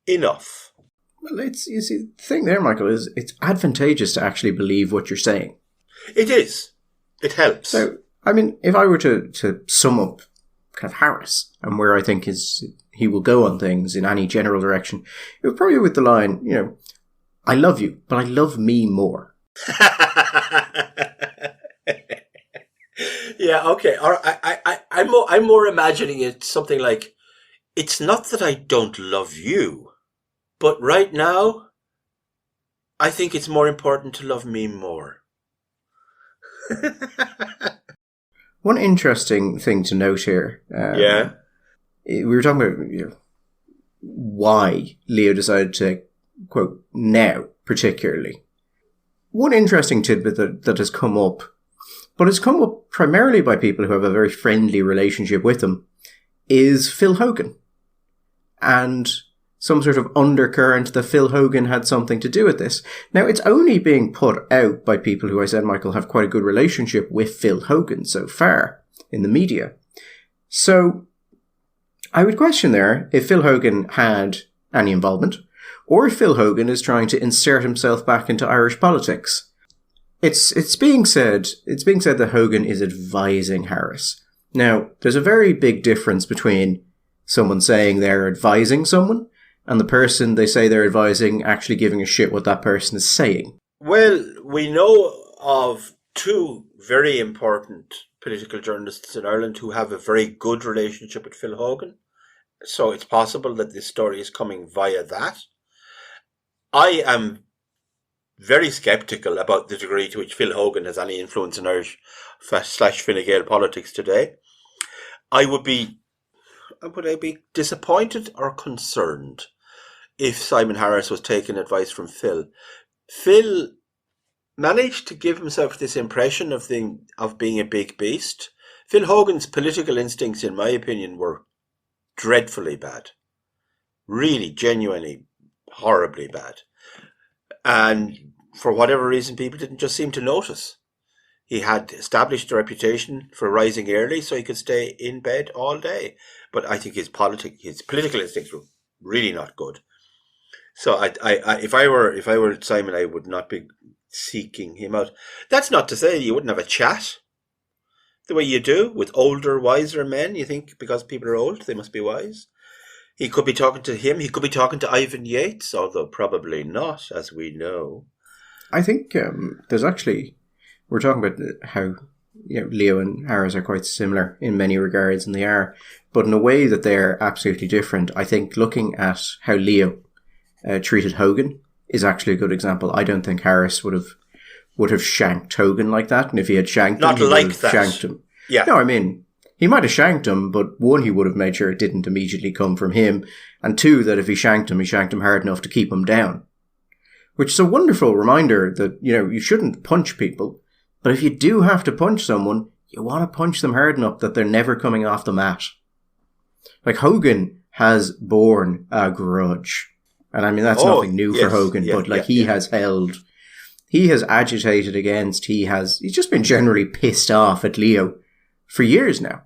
enough. Well, you see, the thing there, Michael, is it's advantageous to actually believe what you're saying. It is. It helps. So, I mean, if I were to sum up kind of Harris and where I think he will go on things in any general direction, it would probably with the line, I love you, but I love me more. Yeah, okay. Or I'm more imagining it something like, it's not that I don't love you, but right now, I think it's more important to love me more. One interesting thing to note here. We were talking about why Leo decided to, quote, now, particularly. One interesting tidbit that has come up, but it's come up primarily by people who have a very friendly relationship with him, is Phil Hogan. And some sort of undercurrent that Phil Hogan had something to do with this. Now, it's only being put out by people who I said, Michael, have quite a good relationship with Phil Hogan so far in the media. So I would question there if Phil Hogan had any involvement, or if Phil Hogan is trying to insert himself back into Irish politics. It's being said that Hogan is advising Harris. Now, there's a very big difference between someone saying they're advising someone and the person they say they're advising actually giving a shit what that person is saying. Well, we know of two very important political journalists in Ireland who have a very good relationship with Phil Hogan. So it's possible that this story is coming via that. I am very sceptical about the degree to which Phil Hogan has any influence in Irish / Fine Gael politics today. Would I be disappointed or concerned if Simon Harris was taking advice from Phil? Phil managed to give himself this impression of being a big beast. Phil Hogan's political instincts, in my opinion, were dreadfully bad. Really, genuinely, horribly bad. And for whatever reason, people didn't just seem to notice. He had established a reputation for rising early so he could stay in bed all day. But I think his political instincts were really not good. So if I were Simon, I would not be seeking him out. That's not to say you wouldn't have a chat the way you do with older, wiser men. You think because people are old, they must be wise. He could be talking to him. He could be talking to Ivan Yates, although probably not, as we know. I think there's actually, we're talking about how Leo and Harris are quite similar in many regards, and they are, but in a way that they're absolutely different. I think looking at how Leo treated Hogan is actually a good example. I don't think Harris would have shanked Hogan like that, and if he had shanked him, he would have shanked him. Yeah. No, I mean, he might have shanked him, but one, he would have made sure it didn't immediately come from him, and two, that if he shanked him hard enough to keep him down. Which is a wonderful reminder that, you shouldn't punch people, but if you do have to punch someone, you want to punch them hard enough that they're never coming off the mat. Like, Hogan has borne a grudge. And I mean, that's nothing new for Hogan, but he has agitated against, he's just been generally pissed off at Leo for years now.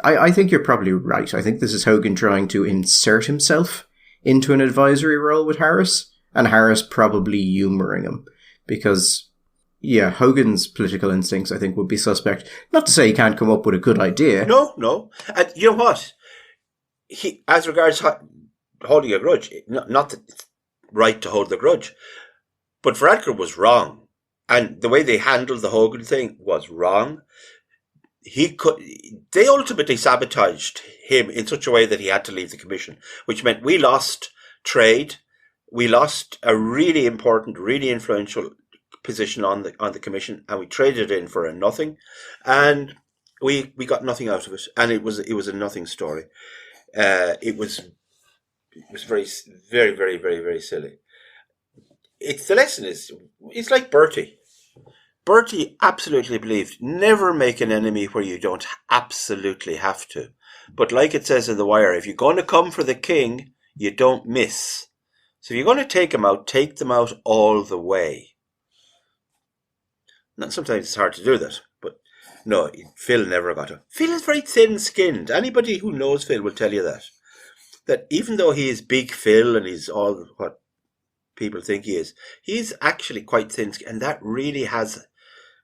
I think you're probably right. I think this is Hogan trying to insert himself into an advisory role with Harris, and Harris probably humouring him. Because, Hogan's political instincts, I think, would be suspect. Not to say he can't come up with a good idea. No. And you know what? As regards holding a grudge, not that it's right to hold the grudge, but Varadkar was wrong, and the way they handled the Hogan thing was wrong. They ultimately sabotaged him in such a way that he had to leave the commission, which meant we lost trade, we lost a really important, really influential position on the commission, and we traded in for a nothing, and we got nothing out of it, and it was a nothing story. It was very, very, very, very, very silly. The lesson is, it's like Bertie. Bertie absolutely believed, never make an enemy where you don't absolutely have to. But like it says in The Wire, if you're going to come for the king, you don't miss. So if you're going to take them out all the way. Now, sometimes it's hard to do that, but no, Phil never got it. Phil is very thin-skinned. Anybody who knows Phil will tell you that. That even though he is big Phil and he's all what people think he is, he's actually quite thin-skinned, and that really has,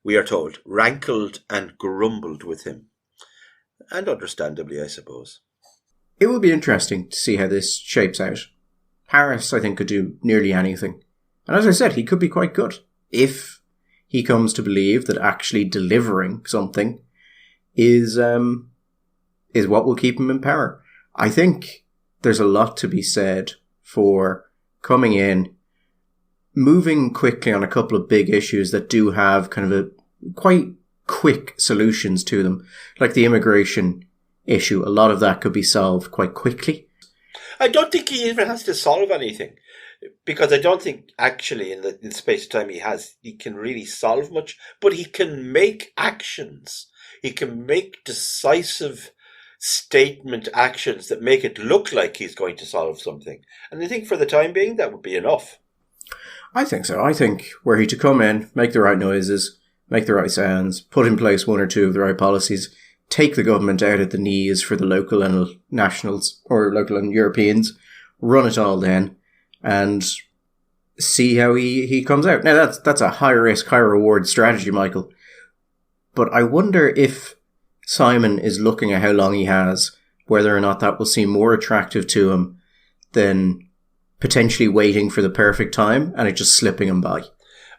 we are told, rankled and grumbled with him. And understandably, I suppose. It will be interesting to see how this shapes out. Harris, I think, could do nearly anything. And as I said, he could be quite good if he comes to believe that actually delivering something is what will keep him in power. I think there's a lot to be said for coming in, moving quickly on a couple of big issues that do have kind of a quite quick solutions to them. Like the immigration issue, a lot of that could be solved quite quickly. I don't think he even has to solve anything, because I don't think actually in the space of time he can really solve much, but he can make actions. He can make decisive statement actions that make it look like he's going to solve something. And I think for the time being, that would be enough. I think so. I think were he to come in, make the right noises, make the right sounds, put in place one or two of the right policies, take the government out at the knees for the local and nationals, or local and Europeans, run it all then, and see how he comes out. Now, that's a high-risk, high-reward strategy, Michael. But I wonder if Simon is looking at how long he has, whether or not that will seem more attractive to him than potentially waiting for the perfect time and it just slipping him by.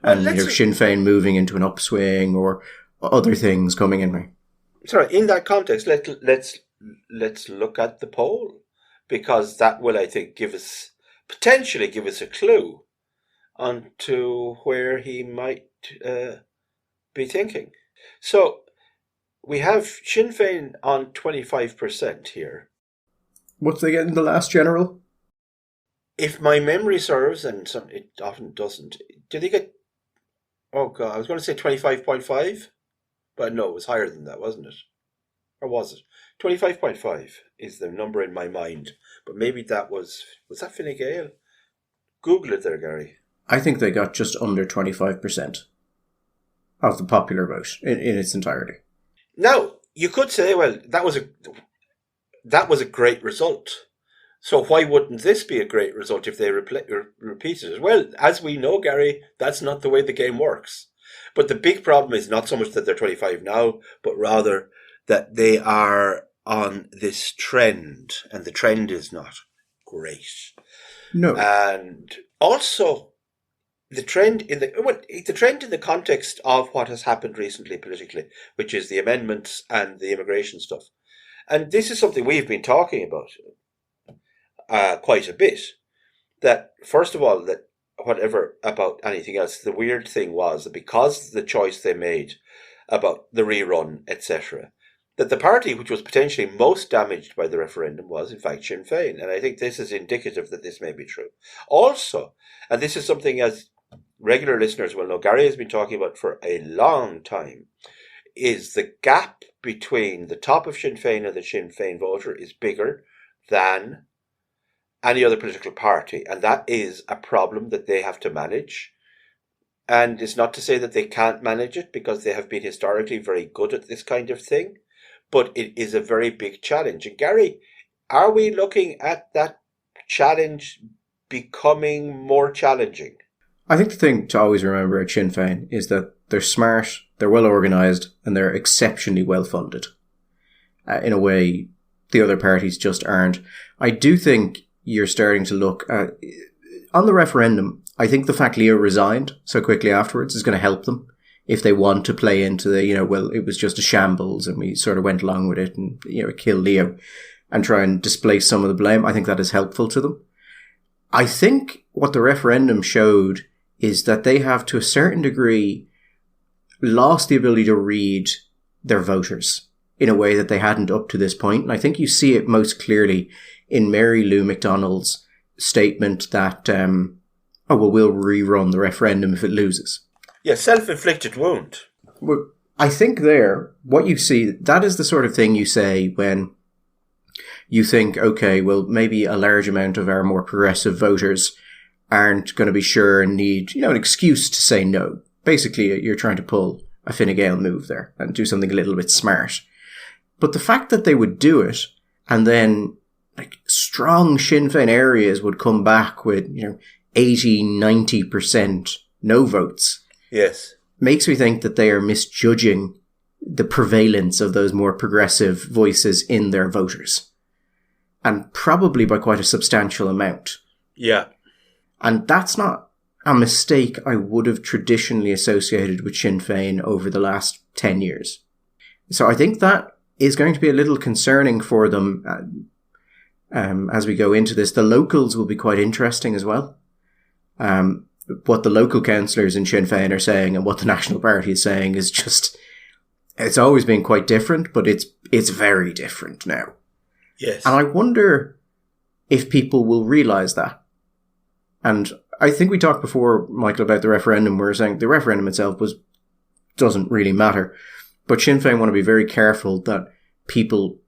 and Sinn Féin moving into an upswing or other things coming in. Sorry, in that context, let's look at the poll, because that will, I think, potentially give us a clue onto where he might be thinking. So we have Sinn Féin on 25% here. What's they get in the last general? If my memory serves, and it often doesn't, did he get... Oh, God, I was going to say 25.5, but no, it was higher than that, wasn't it? Or was it? 25.5 is the number in my mind, but maybe that was that Fine Gael? Google it there, Gary. I think they got just under 25% of the popular vote in its entirety. Now, you could say, well, that was a great result. So why wouldn't this be a great result if they repeated it? Well, as we know, Gary, that's not the way the game works. But the big problem is not so much that they're 25 now, but rather that they are on this trend, and the trend is not great. No. And also, the trend in the context of what has happened recently politically, which is the amendments and the immigration stuff. And this is something we've been talking about quite a bit. That, first of all, that whatever about anything else, the weird thing was that because the choice they made about the rerun, etc., that the party which was potentially most damaged by the referendum was, in fact, Sinn Féin. And I think this is indicative that this may be true. Also, and this is something, as regular listeners will know, Gary has been talking about for a long time, is the gap between the top of Sinn Féin and the Sinn Féin voter is bigger than any other political party. And that is a problem that they have to manage. And it's not to say that they can't manage it, because they have been historically very good at this kind of thing. But it is a very big challenge. And Gary, are we looking at that challenge becoming more challenging? I think the thing to always remember at Sinn Féin is that they're smart, they're well organised, and they're exceptionally well funded. In a way, the other parties just aren't. I do think you're starting to look at... On the referendum, I think the fact Leo resigned so quickly afterwards is going to help them. If they want to play into the, well, it was just a shambles and we sort of went along with it and, kill Leo and try and displace some of the blame, I think that is helpful to them. I think what the referendum showed is that they have, to a certain degree, lost the ability to read their voters in a way that they hadn't up to this point. And I think you see it most clearly in Mary Lou McDonald's statement that, we'll rerun the referendum if it loses. Yeah, self-inflicted wound. Well, I think what you see, that is the sort of thing you say when you think, okay, well, maybe a large amount of our more progressive voters aren't going to be sure and need, an excuse to say no. Basically, you're trying to pull a Fine Gael move there and do something a little bit smart. But the fact that they would do it and then strong Sinn Féin areas would come back with, 80, 90% no votes. Yes. Makes me think that they are misjudging the prevalence of those more progressive voices in their voters. And probably by quite a substantial amount. Yeah. And that's not a mistake I would have traditionally associated with Sinn Féin over the last 10 years. So I think that is going to be a little concerning for them as we go into this. The locals will be quite interesting as well. What the local councillors in Sinn Féin are saying and what the National Party is saying is just, it's always been quite different, but it's very different now. Yes. And I wonder if people will realise that. And I think we talked before, Michael, about the referendum. We were saying the referendum itself doesn't really matter. But Sinn Féin want to be very careful that people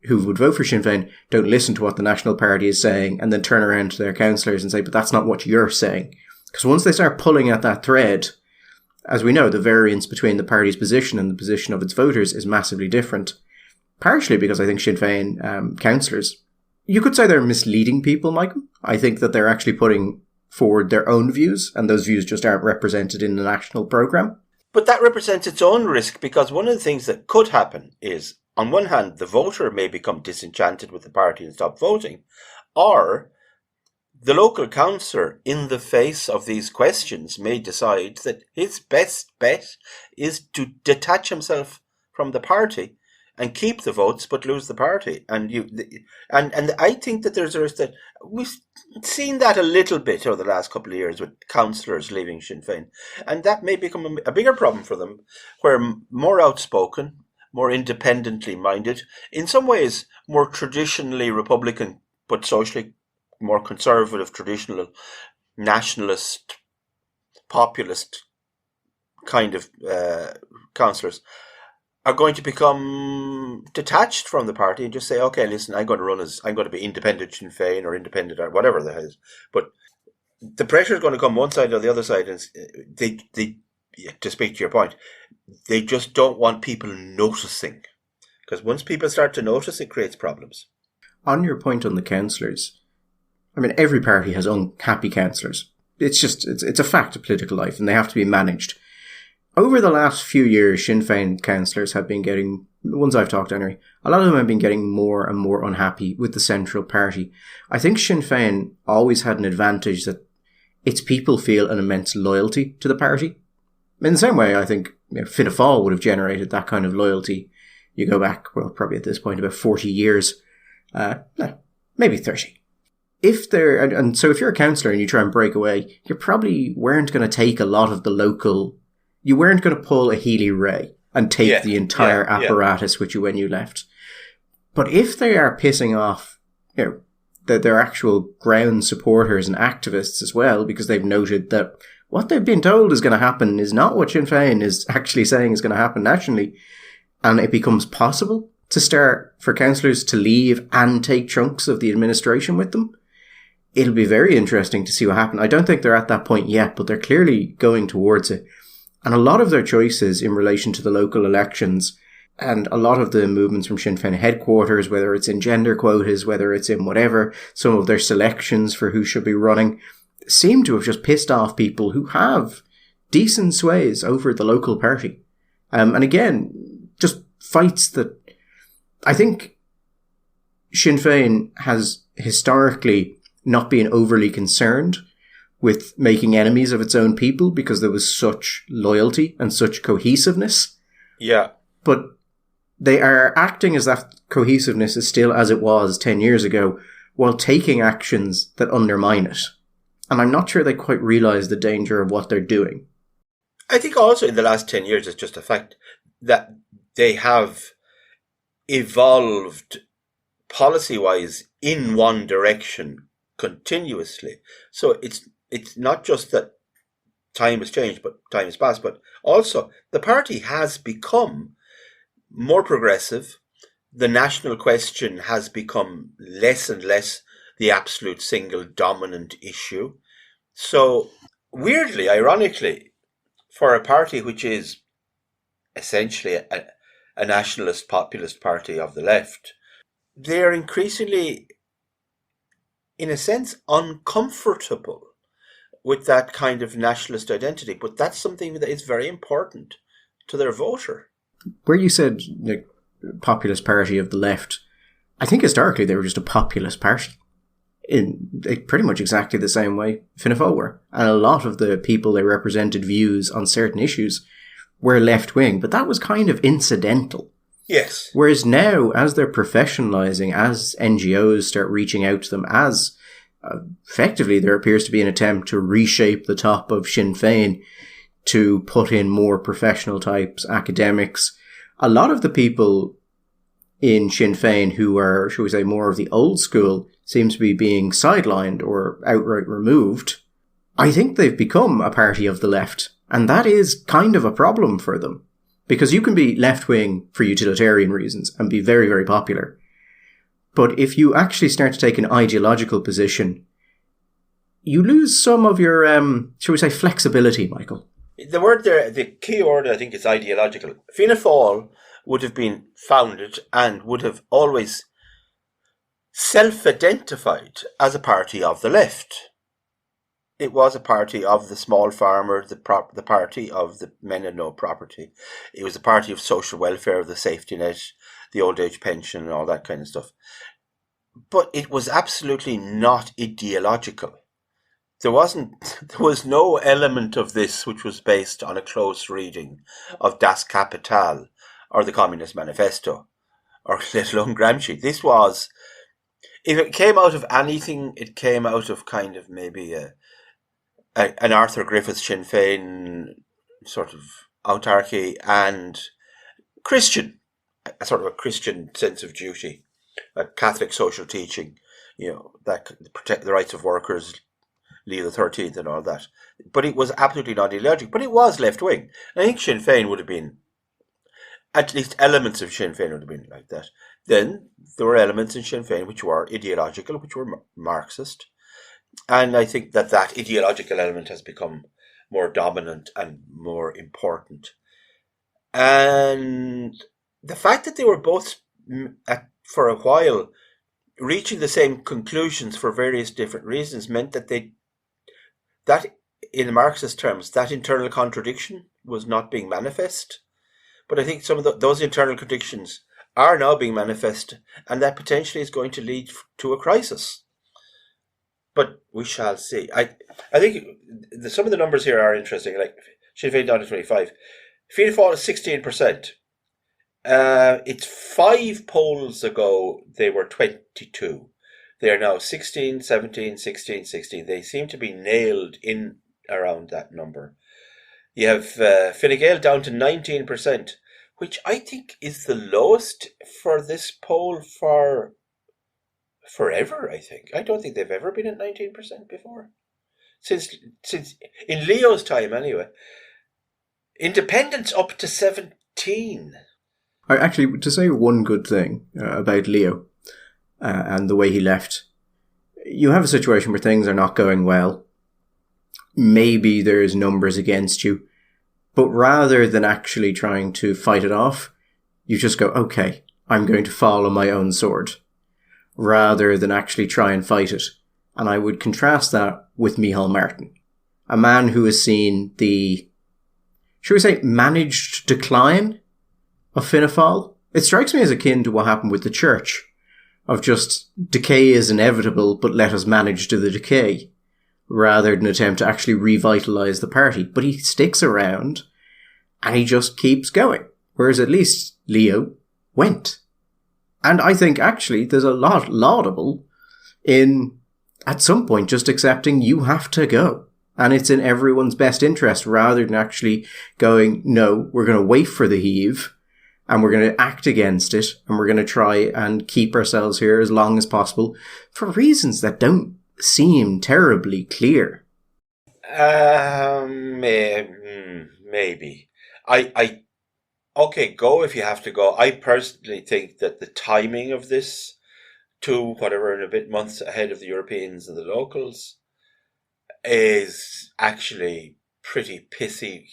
who would vote for Sinn Féin don't listen to what the National Party is saying and then turn around to their councillors and say, but that's not what you're saying. Because once they start pulling at that thread, as we know, the variance between the party's position and the position of its voters is massively different. Partially because I think Sinn Féin councillors, you could say they're misleading people, Michael. I think that they're actually putting forward their own views and those views just aren't represented in the national programme. But that represents its own risk, because one of the things that could happen is, on one hand, the voter may become disenchanted with the party and stop voting, or the local councillor, in the face of these questions, may decide that his best bet is to detach himself from the party and keep the votes but lose the party. And I think that there's a risk that we've seen that a little bit over the last couple of years with councillors leaving Sinn Féin. And that may become a bigger problem for them, where more outspoken, more independently minded, in some ways more traditionally Republican but socially more conservative, traditional, nationalist, populist kind of councillors are going to become detached from the party and just say, okay, listen, I'm going to be independent Sinn Féin or independent or whatever the hell is. But the pressure is going to come one side or the other side. And they, to speak to your point, they just don't want people noticing. Because once people start to notice, it creates problems. On your point on the councillors, I mean, every party has unhappy councillors. It's a fact of political life, and they have to be managed. Over the last few years, Sinn Féin councillors have been getting, the ones I've talked to anyway, a lot of them have been getting more and more unhappy with the central party. I think Sinn Féin always had an advantage that its people feel an immense loyalty to the party. In the same way, I think Fianna Fáil would have generated that kind of loyalty. You go back, well, probably at this point, about 40 years. Maybe 30. So if you're a councillor and you try and break away, you probably weren't going to take a lot of the local, you weren't going to pull a Healy Ray and take the entire apparatus with you when you left. But if they are pissing off, their actual ground supporters and activists as well, because they've noted that what they've been told is going to happen is not what Sinn Féin is actually saying is going to happen nationally, and it becomes possible to start for councillors to leave and take chunks of the administration with them, it'll be very interesting to see what happens. I don't think they're at that point yet, but they're clearly going towards it. And a lot of their choices in relation to the local elections and a lot of the movements from Sinn Féin headquarters, whether it's in gender quotas, whether it's in whatever, some of their selections for who should be running, seem to have just pissed off people who have decent sways over the local party. And again, just fights that I think Sinn Féin has historically not been overly concerned with making enemies of its own people because there was such loyalty and such cohesiveness. Yeah. But they are acting as that cohesiveness is still as it was 10 years ago while taking actions that undermine it. And I'm not sure they quite realise the danger of what they're doing. I think also in the last 10 years, it's just a fact that they have evolved policy-wise in one direction continuously. So it's not just that time has changed, but time has passed, but also the party has become more progressive. The national question has become less and less the absolute single dominant issue. So weirdly, ironically, for a party which is essentially a nationalist populist party of the left, they're increasingly, in a sense, uncomfortable with that kind of nationalist identity. But that's something that is very important to their voter. Where you said the populist party of the left, I think historically they were just a populist party. In pretty much exactly the same way Fianna Fáil were. And a lot of the people they represented views on certain issues were left-wing, but that was kind of incidental. Yes. Whereas now, as they're professionalising, as NGOs start reaching out to them, as effectively there appears to be an attempt to reshape the top of Sinn Féin to put in more professional types, academics, a lot of the people in Sinn Féin who are, shall we say, more of the old school seem to be being sidelined or outright removed. I think they've become a party of the left, and that is kind of a problem for them. Because you can be left-wing for utilitarian reasons and be very, very popular. But if you actually start to take an ideological position, you lose some of your, shall we say, flexibility, Michael. The word there, the key word, I think, is ideological. Fianna Fáil would have been founded and would have always self-identified as a party of the left. It was a party of the small farmer, the party of the men and no property. It was a party of social welfare, of the safety net, the old age pension and all that kind of stuff. But it was absolutely not ideological. There was no element of this which was based on a close reading of Das Kapital or the Communist Manifesto or let alone Gramsci. This was, if it came out of anything, it came out of kind of maybe an Arthur Griffiths Sinn Féin sort of autarky and Christian, a sort of a Christian sense of duty, a Catholic social teaching, that protect the rights of workers, Leo XIII and all that. But it was absolutely not ideological, but it was left-wing. I think Sinn Féin would have been, at least elements of Sinn Féin would have been like that. Then there were elements in Sinn Féin which were ideological, which were Marxist. And I think that ideological element has become more dominant and more important. And the fact that they were both, for a while, reaching the same conclusions for various different reasons meant that that in Marxist terms, that internal contradiction was not being manifest. But I think some of those internal contradictions are now being manifest, and that potentially is going to lead to a crisis. But we shall see. I think some of the numbers here are interesting. Like Sinn Féin down to 25. Fianna Fáil is 16%. It's 5 polls ago they were 22. They are now 16, 17, 16, 16. They seem to be nailed in around that number. You have Fine Gael down to 19%, which I think is the lowest for this poll for forever, I think. I don't think they've ever been at 19% before. Since in Leo's time, anyway. Independents up to 17. Actually, to say one good thing about Leo and the way he left, you have a situation where things are not going well. Maybe there's numbers against you, but rather than actually trying to fight it off, you just go, okay, I'm going to fall on my own sword, rather than actually try and fight it. And I would contrast that with Micheál Martin, a man who has seen the, shall we say, managed decline of Fianna Fáil. It strikes me as akin to what happened with the church, of just decay is inevitable, but let us manage to the decay, rather than attempt to actually revitalise the party. But he sticks around, and he just keeps going. Whereas at least Leo went. And I think actually there's a lot laudable in, at some point, just accepting you have to go. And it's in everyone's best interest, rather than actually going, no, we're going to wait for the heave, and we're going to act against it, and we're going to try and keep ourselves here as long as possible for reasons that don't seem terribly clear. Maybe. Okay, go if you have to go. I personally think that the timing of this, in a bit months ahead of the Europeans and the locals, is actually pretty pissy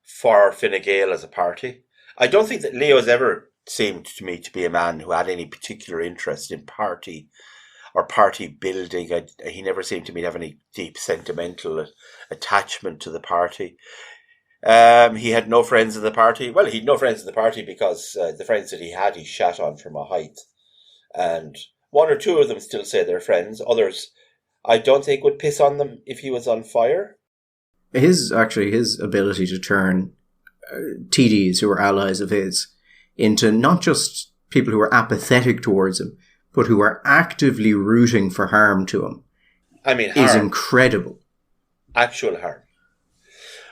for Fine Gael as a party. I don't think that Leo has ever seemed to me to be a man who had any particular interest in party or party building. He never seemed to me to have any deep sentimental attachment to the party. He had no friends in the party. Well, he had no friends in the party because the friends that he had, he shot on from a height. And 1 or 2 of them still say they're friends. Others, I don't think, would piss on them if he was on fire. His ability to turn TDs who were allies of his into not just people who were apathetic towards him, but who were actively rooting for harm to him, is incredible. Actual harm.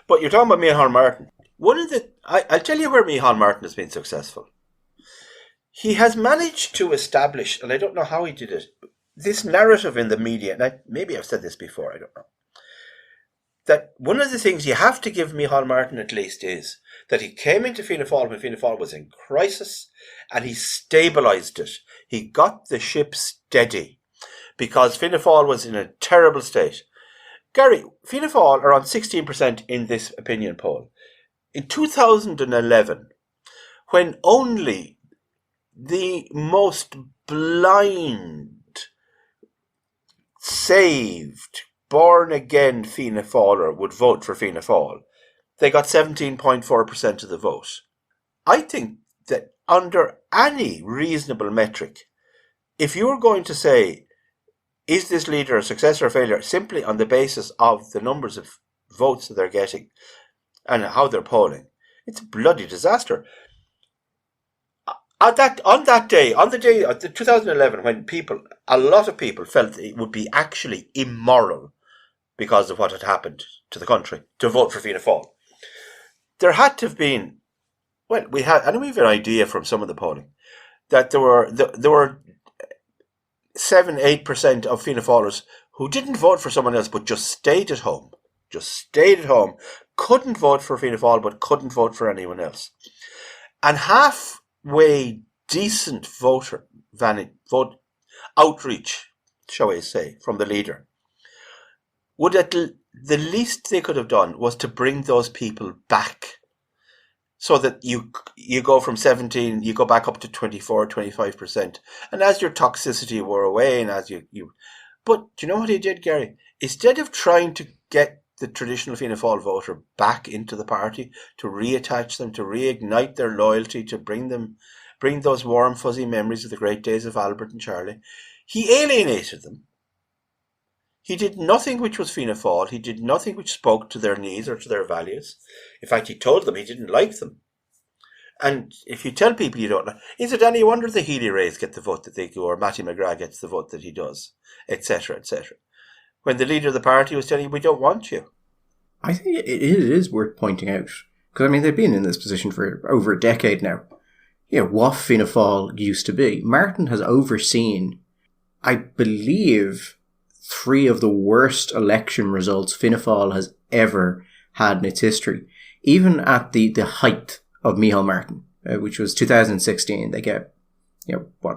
But you're talking about Micheál Martin. I'll tell you where Micheál Martin has been successful. He has managed to establish, and I don't know how he did it, this narrative in the media, and maybe I've said this before, I don't know, that one of the things you have to give Micheál Martin at least is that he came into Fianna Fáil when Fianna Fáil was in crisis, and he stabilised it. He got the ship steady, because Fianna Fáil was in a terrible state. Gary, Fianna Fáil are on 16% in this opinion poll. In 2011, when only the most blind, saved, born-again Fianna Fáiler would vote for Fianna Fáil, they got 17.4% of the vote. I think that under any reasonable metric, if you're going to say, is this leader a success or a failure, simply on the basis of the numbers of votes that they're getting and how they're polling, it's a bloody disaster. On the day of 2011, when a lot of people felt it would be actually immoral because of what had happened to the country to vote for Fianna Fáil, there had to have been, we have an idea from some of the polling that there were 7-8% of Fianna Fáilers who didn't vote for someone else but just stayed at home, couldn't vote for Fianna Fáil but couldn't vote for anyone else, and halfway decent vote outreach, shall we say, from the leader, would the least they could have done was to bring those people back, so that you go from 17, you go back up to 24, 25%, and as your toxicity wore away, and as you but do you know what he did, Gary? Instead of trying to get the traditional Fianna Fáil voter back into the party, to reattach them, to reignite their loyalty, to bring those warm fuzzy memories of the great days of Albert and Charlie, he alienated them. He did nothing which was Fianna Fáil. He did nothing which spoke to their needs or to their values. In fact, he told them he didn't like them. And if you tell people you don't like, is it any wonder the Healy Rays get the vote that they do, or Matty McGrath gets the vote that he does, etc., etc., when the leader of the party was telling you, we don't want you? I think it is worth pointing out, because, I mean, they've been in this position for over a decade now. You know, what Fianna Fáil used to be. Martin has overseen, I believe, 3 of the worst election results Fianna Fáil has ever had in its history. Even at the height of Micheál Martin, which was 2016, they get,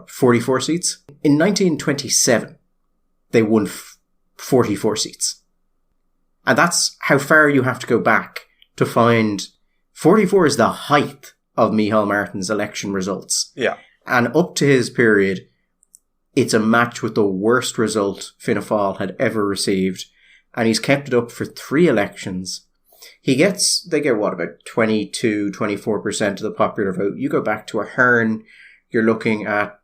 44 seats? In 1927, they won 44 seats. And that's how far you have to go back to find 44 is the height of Micheál Martin's election results. Yeah. And up to his period, it's a match with the worst result Fianna Fáil had ever received. And he's kept it up for 3 elections. They get about 22, 24% of the popular vote. You go back to Ahern, you're looking at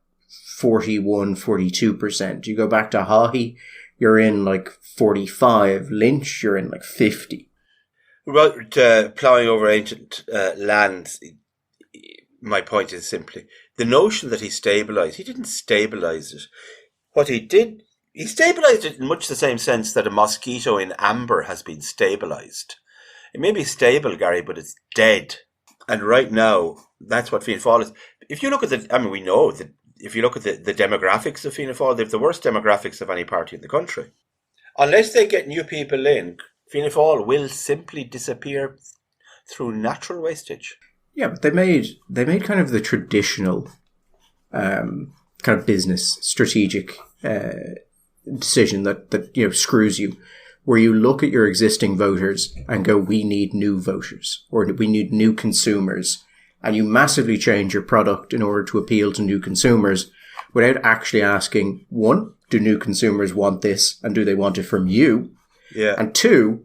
41, 42%. You go back to Haughey, you're in like 45. Lynch, you're in like 50. About ploughing over ancient lands, my point is simply the notion that he didn't stabilise it. What he did, he stabilised it in much the same sense that a mosquito in amber has been stabilised. It may be stable, Gary, but it's dead. And right now, that's what Fianna Fáil is. If you look at we know that if you look at the demographics of Fianna Fáil, they have the worst demographics of any party in the country. Unless they get new people in, Fianna Fáil will simply disappear through natural wastage. Yeah, but they made kind of the traditional kind of business strategic decision that screws you, where you look at your existing voters and go, we need new voters, or we need new consumers, and you massively change your product in order to appeal to new consumers without actually asking, 1, do new consumers want this, and do they want it from you? Yeah. And 2,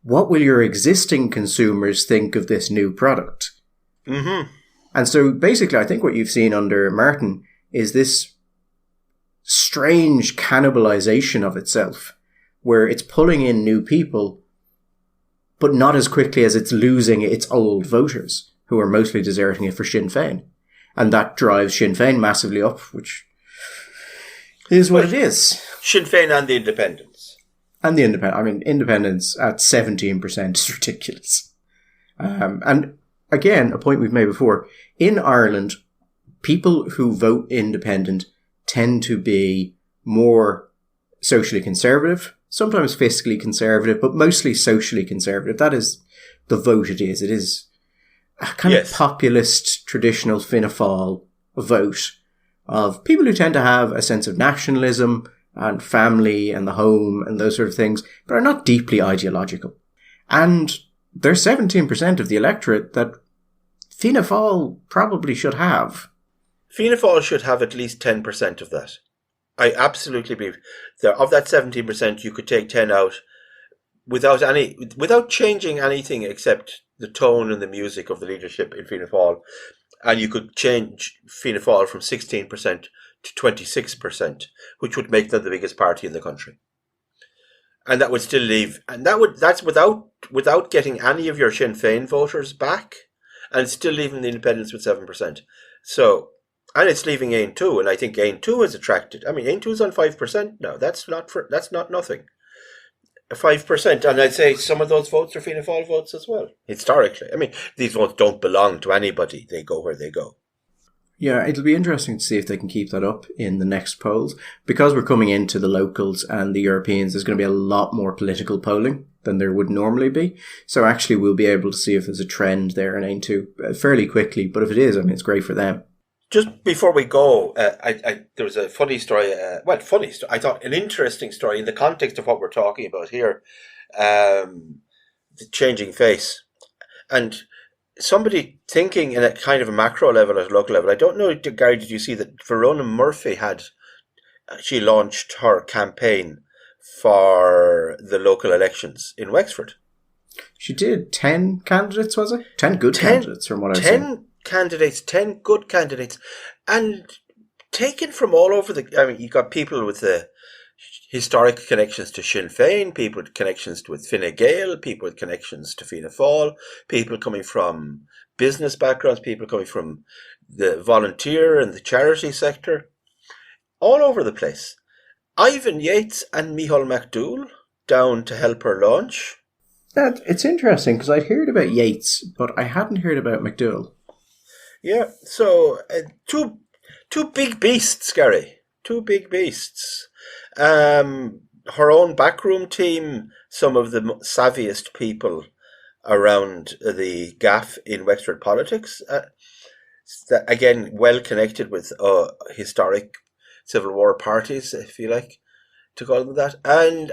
what will your existing consumers think of this new product? Mm-hmm. And so basically, I think what you've seen under Martin is this strange cannibalization of itself, where it's pulling in new people, but not as quickly as it's losing its old voters, who are mostly deserting it for Sinn Féin. And that drives Sinn Féin massively up, which is what it is. Sinn Féin and the Independents. And the Independents at 17% is ridiculous. And again, a point we've made before, in Ireland, people who vote independent tend to be more socially conservative, sometimes fiscally conservative, but mostly socially conservative. That is the vote it is. It is a kind of populist, traditional Fianna Fáil vote of people who tend to have a sense of nationalism and family and the home and those sort of things, but are not deeply ideological. And there's 17% of the electorate that Fianna Fáil probably should have. Fianna Fáil should have at least 10% of that. I absolutely believe that of that 17%, you could take 10 out without changing anything except the tone and the music of the leadership in Fianna Fáil, and you could change Fianna Fáil from 16% to 26%, which would make them the biggest party in the country. And that would still leave, and that's without getting any of your Sinn Féin voters back, and still leaving the independents with 7%. So, and it's leaving Aon 2, and I think Aon 2 has attracted. I mean, Aon 2 is on 5% now. That's not nothing. 5%, and I'd say some of those votes are Fianna Fáil votes as well. Historically, I mean, these votes don't belong to anybody; they go where they go. Yeah, it'll be interesting to see if they can keep that up in the next polls. Because we're coming into the locals and the Europeans, there's going to be a lot more political polling than there would normally be. So actually we'll be able to see if there's a trend there in Aon2 fairly quickly. But if it is, I mean, it's great for them. Just before we go, there was a funny story. I thought an interesting story in the context of what we're talking about here, the changing face. And somebody thinking in a kind of a macro level at a local level. I don't know, Gary, did you see that Verona Murphy she launched her campaign for the local elections in Wexford? She did. 10 candidates, was it? 10 good candidates from what I've seen. 10 candidates, 10 good candidates. And taken from all over you got people with the historic connections to Sinn Féin, people with connections with Fine Gael, people with connections to Fianna Fáil, people coming from business backgrounds, people coming from the volunteer and the charity sector, all over the place. Ivan Yates and Micheál McDougall down to help her launch. It's interesting because I'd heard about Yates, but I hadn't heard about McDougall. Yeah, so two big beasts, Gary. Two big beasts. Her own backroom team, some of the savviest people around the gaff in Wexford politics. Again, well connected with historic Civil War parties, if you like to call them that. And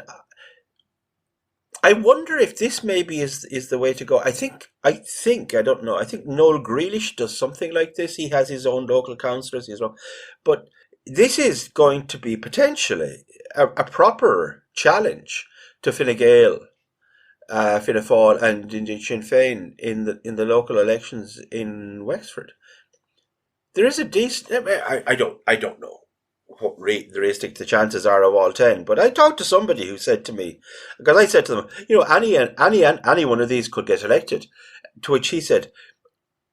I wonder if this maybe is the way to go. I think, I don't know, I think Noel Grealish does something like this. He has his own local councillors, but this is going to be potentially a proper challenge to Fine Gael, Fianna Fáil, and indeed Sinn Féin in the local elections in Wexford. There is a decent. I don't know what realistic the chances are of all 10, but I talked to somebody who said to me, because I said to them, any one of these could get elected, to which he said,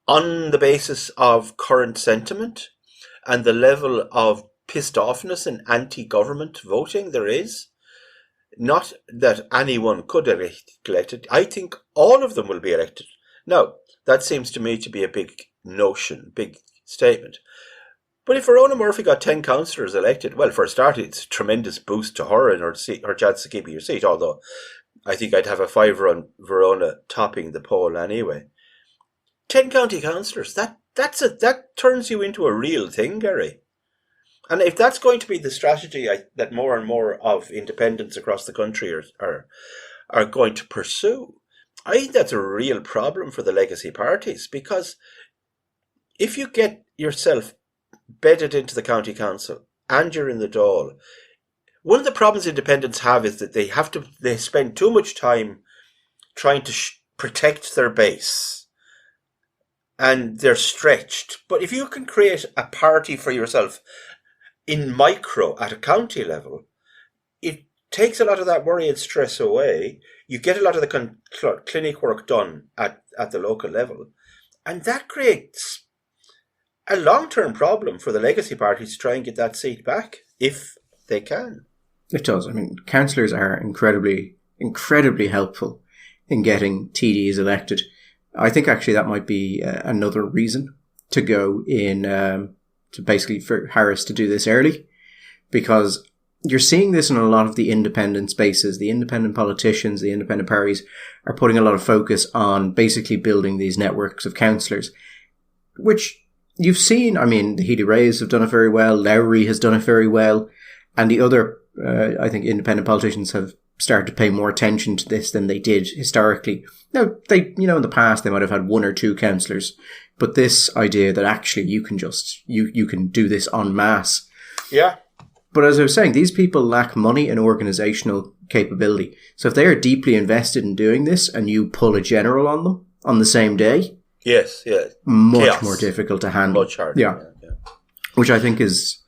on the basis of current sentiment and the level of pissed offness and anti-government voting there is, not that anyone could get elected. I think all of them will be elected. Now, that seems to me to be a big notion, big statement. But if Verona Murphy got 10 councillors elected, well, for a start, it's a tremendous boost to her and her chance to keep her seat, although I think I'd have a fiver on Verona topping the poll anyway. 10 county councillors, that turns you into a real thing, Gary. And if that's going to be the strategy that more and more of independents across the country are going to pursue, I think that's a real problem for the legacy parties, because if you get yourself bedded into the county council and you're in the Dáil, one of the problems independents have is that they spend too much time trying to protect their base, and they're stretched. But if you can create a party for yourself in micro at a county level, it takes a lot of that worry and stress away. You get a lot of the clinic work done at the local level, and that creates a long-term problem for the legacy parties to try and get that seat back, if they can. It does. I mean, councillors are incredibly, incredibly helpful in getting TDs elected. I think actually that might be another reason to go in, to basically for Harris to do this early, because you're seeing this in a lot of the independent spaces. The independent politicians, the independent parties are putting a lot of focus on basically building these networks of councillors, which you've seen. I mean, the Healy Rays have done it very well. Lowry has done it very well. And the other, I think, independent politicians have started to pay more attention to this than they did historically. Now, in the past, they might have had one or two councillors, but this idea that actually you can you can do this en masse. Yeah. But as I was saying, these people lack money and organisational capability. So if they are deeply invested in doing this and you pull a general on them on the same day, yes, yeah, much chaos. More difficult to handle. Much harder. Yeah. Which I think is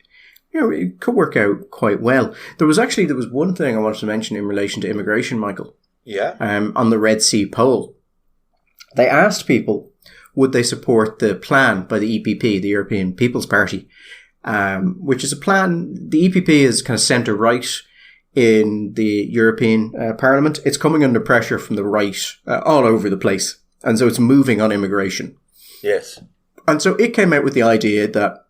it could work out quite well. There was one thing I wanted to mention in relation to immigration, Michael. Yeah. On the Red C poll, they asked people, would they support the plan by the EPP, the European People's Party, which is a plan. The EPP is kind of centre-right in the European Parliament. It's coming under pressure from the right all over the place. And so it's moving on immigration. Yes. And so it came out with the idea that,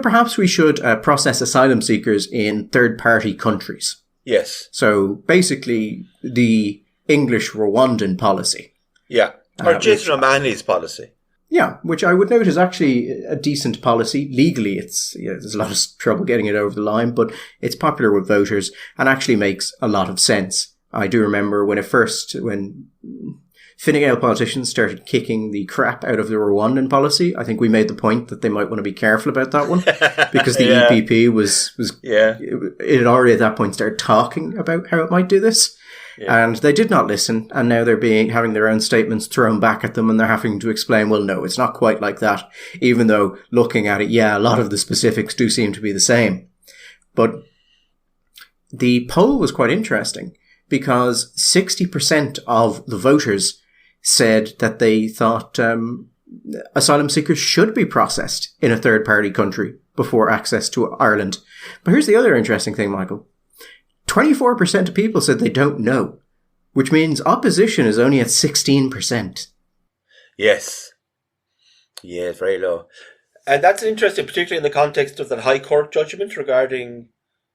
perhaps we should process asylum seekers in third-party countries. Yes. So basically the English Rwandan policy. Yeah. Or Jason O'Mahony's policy. Yeah, which I would note is actually a decent policy. Legally, there's a lot of trouble getting it over the line, but it's popular with voters and actually makes a lot of sense. I do remember when Fine Gael politicians started kicking the crap out of the Rwandan policy, I think we made the point that they might want to be careful about that one because the EPP it had already at that point started talking about how it might do this. Yeah. And they did not listen, and now they're having their own statements thrown back at them, and they're having to explain, well, no, it's not quite like that, even though looking at it, a lot of the specifics do seem to be the same. But the poll was quite interesting because 60% of the voters said that they thought asylum seekers should be processed in a third-party country before access to Ireland. But here's the other interesting thing, Michael. 24% of people said they don't know, which means opposition is only at 16%. Yes. Yeah, very low. And that's interesting, particularly in the context of the High Court judgment regarding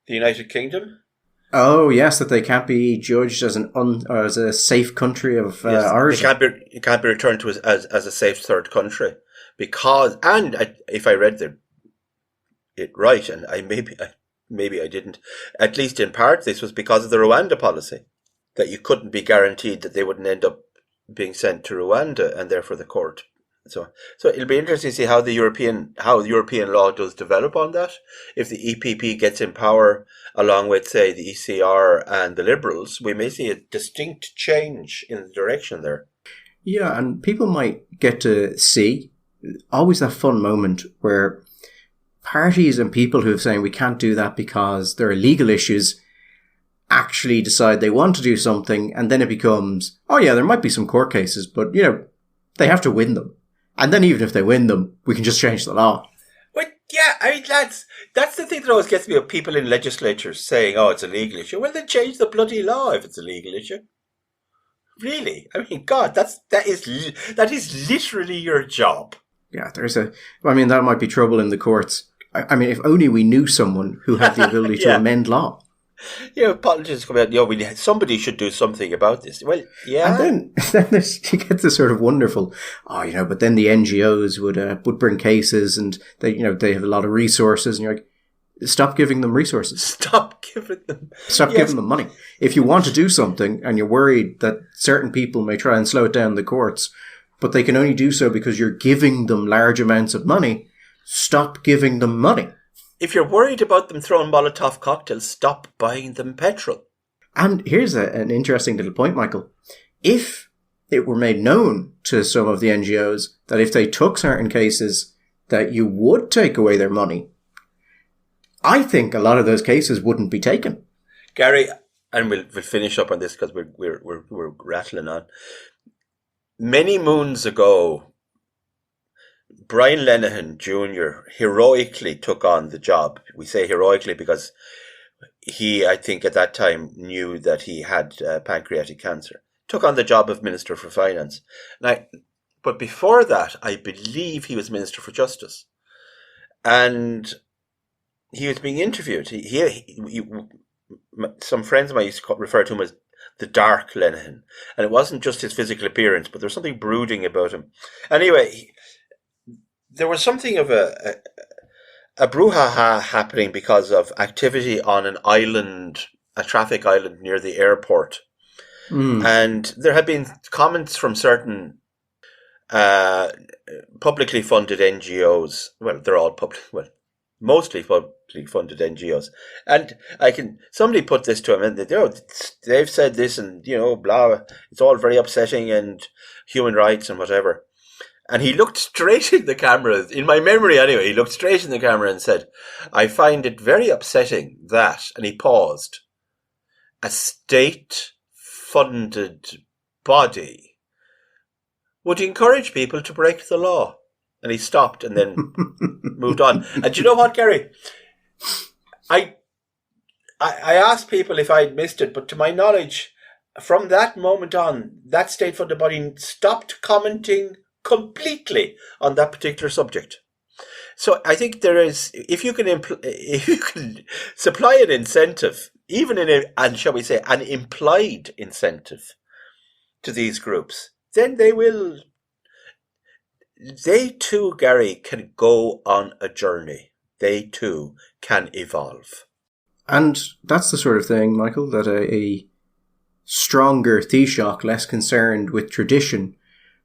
the United Kingdom. Oh, yes, that they can't be judged as as a safe country of origin. It can't be returned to as a safe third country because, if I read it right, and maybe I didn't. At least in part, this was because of the Rwanda policy, that you couldn't be guaranteed that they wouldn't end up being sent to Rwanda, and therefore the court. So it'll be interesting to see how the European law does develop on that. If the EPP gets in power, along with, say, the ECR and the Liberals, we may see a distinct change in the direction there. Yeah, and people might get to see always that fun moment where parties and people who are saying we can't do that because there are legal issues actually decide they want to do something, and then it becomes, oh yeah, there might be some court cases, but they have to win them. And then even if they win them, we can just change the law. But yeah, I mean, that's the thing that always gets me of people in legislatures saying, oh, it's a legal issue. Well, then change the bloody law if it's a legal issue. Really? I mean, God, that is literally your job. Yeah, that might be trouble in the courts. I mean, if only we knew someone who had the ability to amend law. Politicians come out, somebody should do something about this. Well, yeah. And then you get this sort of wonderful, but then the NGOs would bring cases and they have a lot of resources, and you're like, stop giving them resources. Stop giving them money. If you want to do something and you're worried that certain people may try and slow it down in the courts, but they can only do so because you're giving them large amounts of money, stop giving them money. If you're worried about them throwing Molotov cocktails, stop buying them petrol. And here's an interesting little point, Michael. If it were made known to some of the NGOs that if they took certain cases that you would take away their money, I think a lot of those cases wouldn't be taken. Gary, and we'll finish up on this because we're rattling on. Many moons ago, Brian Lenihan Jr. heroically took on the job. We say heroically because he, I think at that time, knew that he had pancreatic cancer. Took on the job of Minister for Finance. But before that, I believe he was Minister for Justice. And he was being interviewed. Some friends of mine used to refer to him as the Dark Lenihan. And it wasn't just his physical appearance, but there was something brooding about him. Anyway, there was something of a brouhaha happening because of activity on an island, a traffic island near the airport. And there had been comments from certain publicly funded NGOs. Well, they're all mostly publicly funded NGOs. And somebody put this to him, and they've said this, and blah, it's all very upsetting and human rights and whatever. And he looked straight in the camera, in my memory anyway, he looked straight in the camera and said, I find it very upsetting that, and he paused, a state-funded body would encourage people to break the law. And he stopped and then moved on. And do you know what, Gary? I asked people if I'd missed it, but to my knowledge, from that moment on, that state-funded body stopped commenting completely on that particular subject. So I think there is, if you can supply an incentive, even and shall we say, an implied incentive to these groups, then they too, Gary, can go on a journey. They too can evolve. And that's the sort of thing, Michael, that a stronger Taoiseach, less concerned with tradition,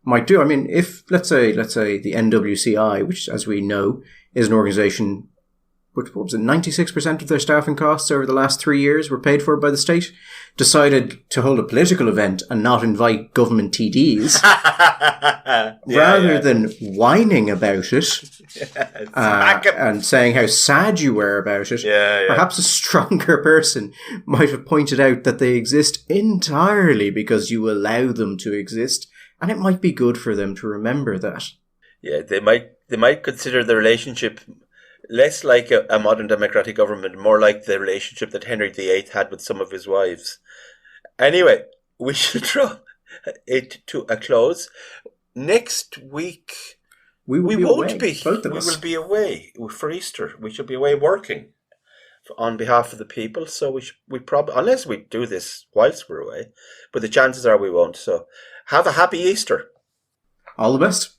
might do. I mean, if, let's say the NWCI, which, as we know, is an organisation, what was it, 96% of their staffing costs over the last 3 years were paid for by the state, decided to hold a political event and not invite government TDs, rather than whining about it and saying how sad you were about it, perhaps a stronger person might have pointed out that they exist entirely because you allow them to exist, and it might be good for them to remember that. Yeah, they might consider the relationship less like a modern democratic government, more like the relationship that Henry VIII had with some of his wives. Anyway, we shall draw it to a close. Next week, we won't be. Both of us. We will be away for Easter. We shall be away working on behalf of the people. So we probably, unless we do this whilst we're away, but the chances are we won't. So have a happy Easter. All the best.